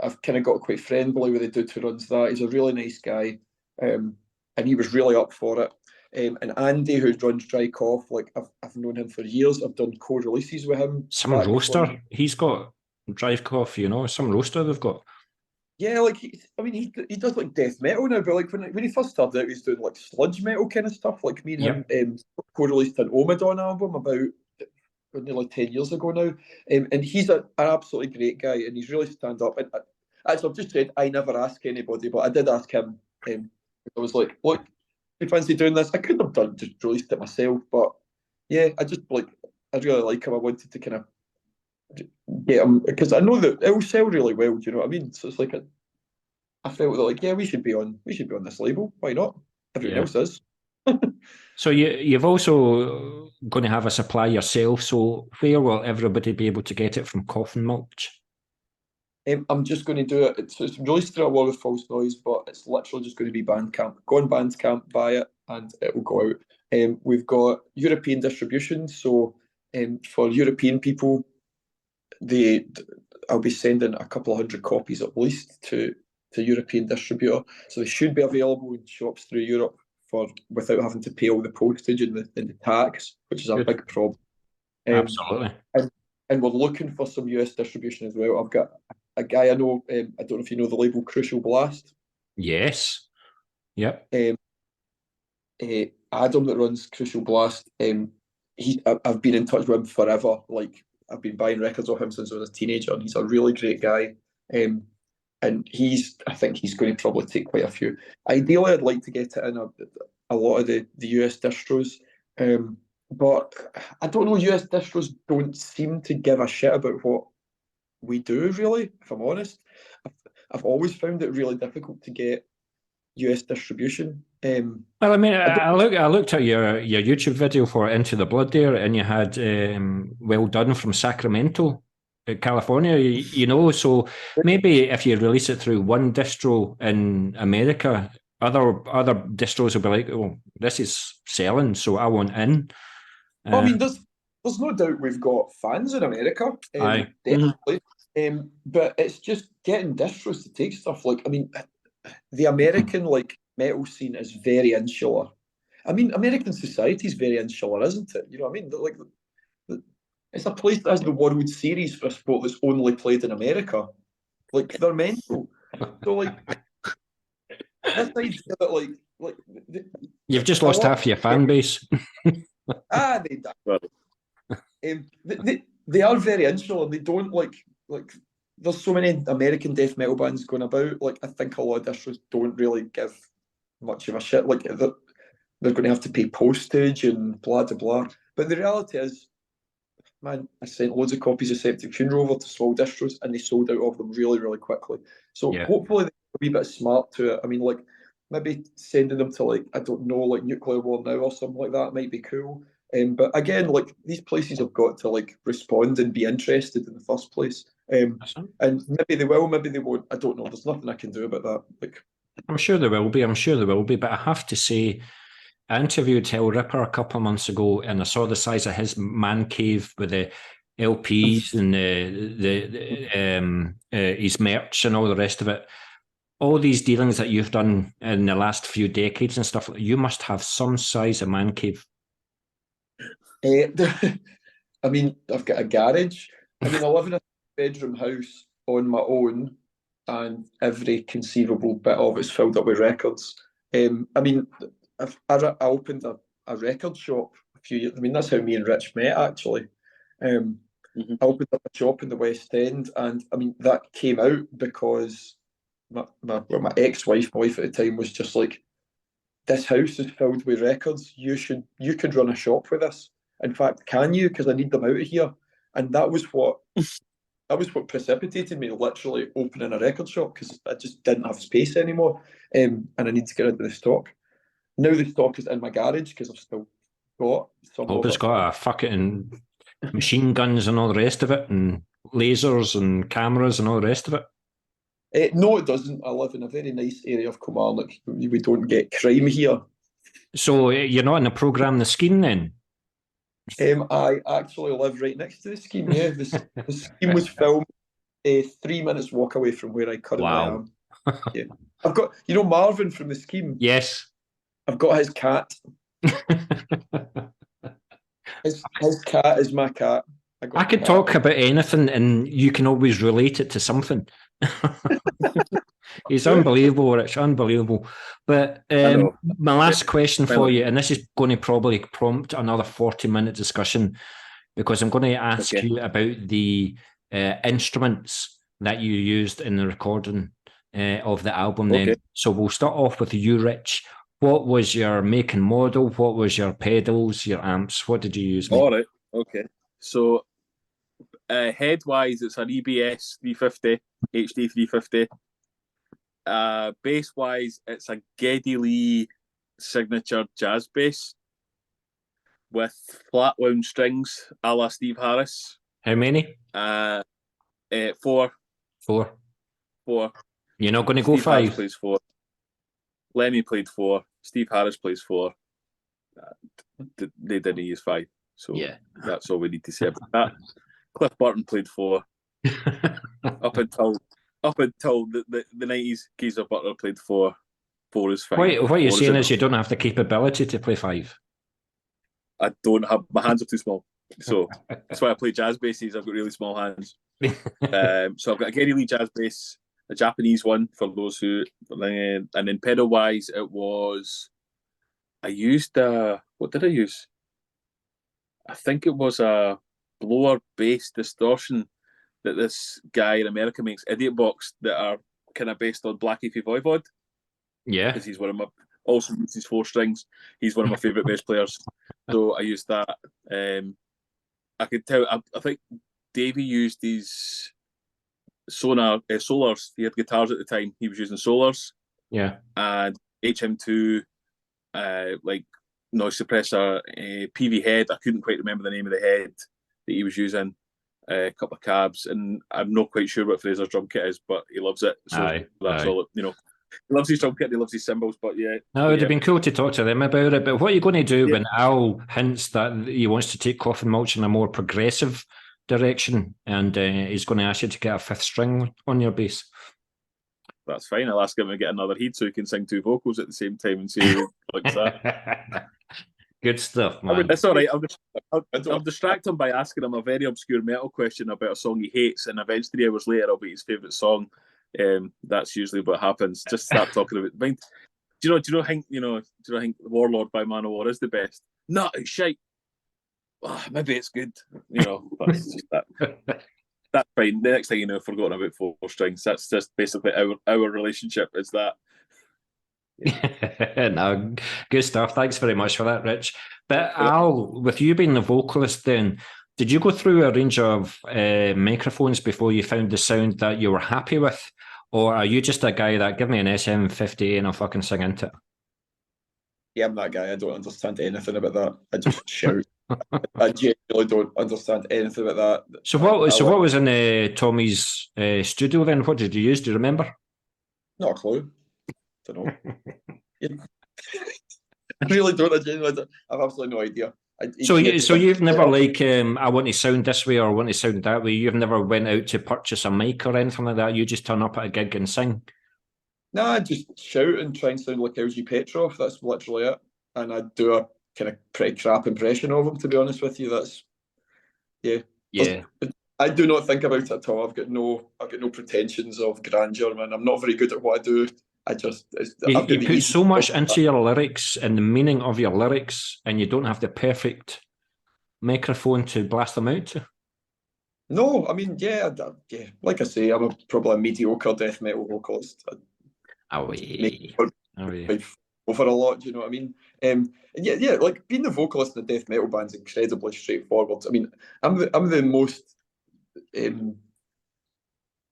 I've kind of got quite friendly with the dude who runs that. He's a really nice guy, and he was really up for it. And Andy, who runs Dry Cough, like I've known him for years. I've done co-releases with him. Some roaster he's got. Dry Cough, some roaster they've got. Yeah, like he does like death metal now, but like when he first started out, he was doing like sludge metal kind of stuff. Like me and him co-released an Omadon album about nearly 10 years ago now, and he's an absolutely great guy, and he's really stand up. And actually, I've just said I never ask anybody, but I did ask him. I was like, "Look, you fancy doing this?" I couldn't have just released it myself, but yeah, I really like him. I wanted to kind of get him because I know that it will sell really well. Do you know what I mean? So it's like I felt like we should be on this label. Why not? Everyone else is. So you've also going to have a supply yourself. So where will everybody be able to get it from Coffin Mulch? I'm just going to do it. It's released through a wall of false noise, but it's literally just going to be Bandcamp. Go on Bandcamp, buy it, and it will go out. We've got European distribution. So for European people, I'll be sending a couple of hundred copies at least to European distributor, so they should be available in shops through Europe without having to pay all the postage and the tax, which is a big problem. Absolutely. and we're looking for some US distribution as well. I've got a guy I know. I don't know if you know the label Crucial Blast. Yes. Yep. Adam that runs Crucial Blast. I've been in touch with him forever. Like, I've been buying records of him since I was a teenager, and he's a really great guy. And I think he's going to probably take quite a few. Ideally, I'd like to get it in a lot of the US distros. But I don't know, US distros don't seem to give a shit about what we do, really, if I'm honest. I've always found it really difficult to get US distribution. Well, I mean, I looked at your YouTube video for Into the Blood there, and you had Well Done from Sacramento, California, you know, so maybe if you release it through one distro in America, other distros will be like, oh, this is selling, so I want in. I mean, there's no doubt we've got fans in America, definitely. But it's just getting distros to take stuff. Like, I mean, the American like metal scene is very insular. I mean, American society is very insular, isn't it? You know what I mean? Like, it's a place that has the World Series for a sport that's only played in America. Like, they're mental. So, like, this idea that, like you've just lost half your fan base. They are very insular. They don't like. There's so many American death metal bands going about. Like, I think a lot of distros don't really give much of a shit. Like, they're going to have to pay postage and blah blah blah. But the reality is, man, I sent loads of copies of Septic Funeral over to small distros, and they sold out of them really, really quickly. So hopefully they're a wee bit smart to it. I mean, like, maybe sending them to, like, I don't know, like Nuclear War Now or something like that might be cool. But again, like, these places have got to, like, respond and be interested in the first place. And maybe they will, maybe they won't. I don't know. There's nothing I can do about that. Like, I'm sure there will be. But I have to say, I interviewed Hell Ripper a couple of months ago, and I saw the size of his man cave with the LPs and his merch and all the rest of it. All these dealings that you've done in the last few decades and stuff, you must have some size of man cave. I mean, I've got a garage. I mean, I live in a bedroom house on my own, and every conceivable bit of it's filled up with records. I mean, I opened a record shop a few years. I mean, that's how me and Rich met, actually. I opened up a shop in the West End, and I mean, that came out because my ex-wife, my wife at the time, was just like, "This house is filled with records. You could run a shop with this. In fact, can you? Because I need them out of here." And that was what precipitated me literally opening a record shop, because I just didn't have space anymore, and I need to get rid of the stock. Now the stock is in my garage because I've still got some. Hope it's got a fucking machine guns and all the rest of it, and lasers and cameras and all the rest of it. No, it doesn't. I live in a very nice area of Kilmarnock. We don't get crime here. So you're not in the programme The Scheme then? I actually live right next to the Scheme. Yeah, the Scheme was filmed 3 minutes walk away from where I currently am. Yeah, I've got, you know, Marvin from the Scheme. Yes, I've got his cat. his cat is my cat. I could talk about anything, and you can always relate it to something. He's unbelievable, Rich, unbelievable. But my last question for you, and this is going to probably prompt another 40-minute discussion, because I'm going to ask you about the instruments that you used in the recording of the album. Then, so we'll start off with you, Rich. What was your make and model? What was your pedals, your amps? What did you use? All right, okay. So head-wise, it's an EBS 350, HD 350. Bass-wise, it's a Geddy Lee signature jazz bass with flat wound strings, a la Steve Harris. How many? 4. 4. You're not going to go Steve 5? Harris plays 4. Lemmy played 4. Steve Harris plays 4. They didn't use 5. So that's all we need to say about that. Cliff Burton played 4. Up until the 90s, Geezer Butler played 4. 4 is 5. What you're saying is you don't have the capability to play 5. I don't have, my hands are too small. So that's why I play jazz basses. I've got really small hands. So I've got a Geddy Lee jazz bass, a Japanese one for those who, and then pedal wise, it was, I used what did I use? I think it was a blower bass distortion that this guy in America makes, Idiot Box, that are kind of based on Black Eyed Voivod. Yeah, because he's one of my, also uses 4 strings. He's one of my favourite bass players. So I used that. I could tell. I think Davey used these Solars. He had guitars at the time. He was using Solars. Yeah. And HM2, like noise suppressor, PV head. I couldn't quite remember the name of the head that he was using. A couple of cabs, and I'm not quite sure what Fraser's drum kit is, but he loves it. So that's all. He loves his drum kit. He loves his cymbals. But yeah, no, it'd have been cool to talk to them about it. But what are you going to do when Al hints that he wants to take Coffin Mulch in a more progressive direction, and he's going to ask you to get a 5th string on your bass? That's fine. I'll ask him to get another heat so he can sing 2 vocals at the same time and see who likes that. Good stuff, man. That's all right. I'll distract him by asking him a very obscure metal question about a song he hates, and eventually 3 hours later, it'll be his favourite song. That's usually what happens. Just start talking about. Do you think Warlord by Manowar is the best? No, it's shite. Oh, maybe it's good. That's just that. That's fine. The next thing you know, I've forgotten about 4 strings. That's just basically our relationship. Is that. No, good stuff. Thanks very much for that, Rich. But Al, with you being the vocalist, then did you go through a range of microphones before you found the sound that you were happy with, or are you just a guy that give me an SM50 and I'll fucking sing into it? Yeah, I'm that guy. I don't understand anything about that. I just shout. I genuinely don't understand anything about that. So what was in Tommy's studio then? What did you use? Do you remember? Not a clue. Don't know. I really don't. I have absolutely no idea. So you've never I want to sound this way or I want to sound that way. You've never went out to purchase a mic or anything like that. You just turn up at a gig and sing. No, I just shout and try and sound like LG Petrov. That's literally it. And I do a kind of pretty crap impression of him, to be honest with you. That's yeah. I do not think about it at all. I've got no pretensions of grandeur, man. I'm not very good at what I do. You put so much into your lyrics and the meaning of your lyrics, and you don't have the perfect microphone to blast them out to. No, I mean, yeah. Like I say, I'm probably a mediocre death metal vocalist. Over a lot, do you know what I mean? Yeah. Like being the vocalist in a death metal band is incredibly straightforward. I mean, I'm the most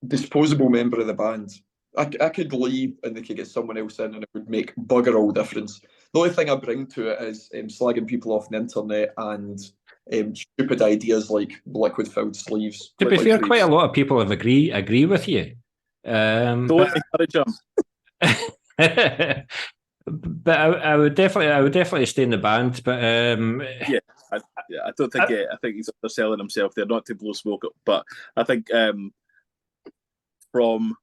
disposable member of the band. I could leave and they could get someone else in and it would make bugger all difference. The only thing I bring to it is slagging people off the internet and stupid ideas like liquid-filled sleeves. To be fair, quite a lot of people have agree with you. Don't encourage them. But I would definitely stay in the band. But I don't think. I think he's underselling himself there, not to blow smoke up. But I think from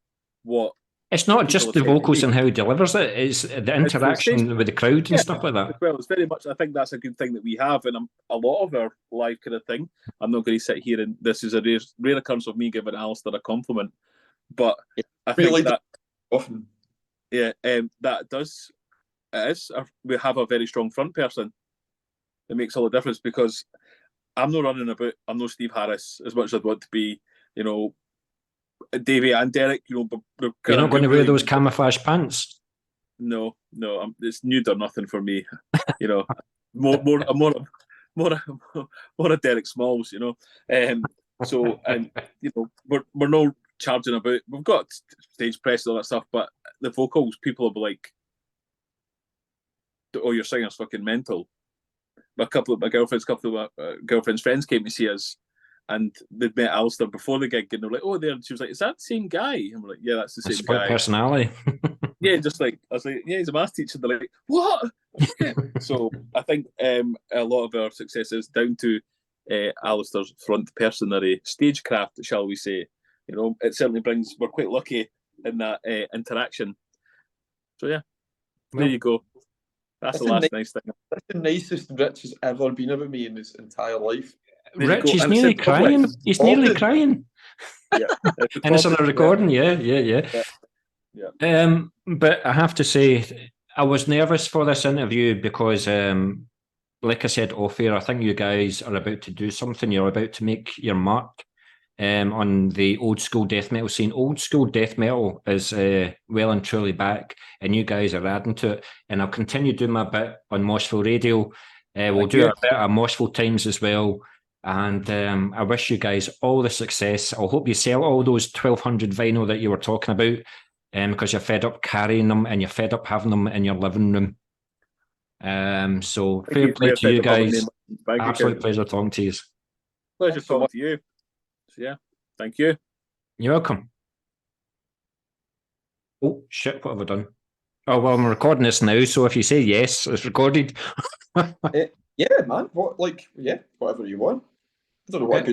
what. It's not just the vocals and how he delivers it, it's the interaction with the crowd and stuff like that. Well, it's very much, I think that's a good thing that we have, and a lot of our live kind of thing. I'm not going to sit here and this is a rare occurrence of me giving Alistair a compliment, but I think that often. Yeah, that does, it is, we have a very strong front person. It makes all the difference because I'm not running about, I'm no Steve Harris as much as I'd want to be, Davey and Derek, you're not going to wear those camouflage pants. No, it's nude or nothing for me. More a Derek Smalls. So and we're no charging about. We've got stage press and all that stuff, but the vocals, people will be like, "Oh, your singer's fucking mental." A couple of my girlfriend's friends came to see us. And they'd met Alistair before the gig, and they're like, "Oh, there." And she was like, "Is that the same guy?" And we're like, "Yeah, that's the same guy." Personality. Yeah, just like I was like, "Yeah, he's a maths teacher." They're like, "What?" So I think a lot of our success is down to Alistair's front personary stagecraft, shall we say? It certainly brings. We're quite lucky in that interaction. So yeah, there you go. That's the last nice thing. That's the nicest Rich has ever been about me in his entire life. Rich, he's And it's nearly in public. crying. He's nearly Recorded. crying. Yeah. And it's on a recording, yeah. But I have to say, I was nervous for this interview because, like I said off air, I think you guys are about to do something. You're about to make your mark on the old school death metal scene. Old school death metal is well and truly back, and you guys are adding to it. And I'll continue doing my bit on Moshville Radio. We'll do a bit of Moshville Times as well. And I wish you guys all the success. I hope you sell all those 1,200 vinyl that you were talking about, because you're fed up carrying them and you're fed up having them in your living room. So fair play to you guys. Absolute pleasure talking to you. Pleasure talking to you. So yeah, thank you. You're welcome. Oh shit, what have I done? Oh well, I'm recording this now, so if you say yes, it's recorded. Yeah, man. Whatever you want. I don't know what good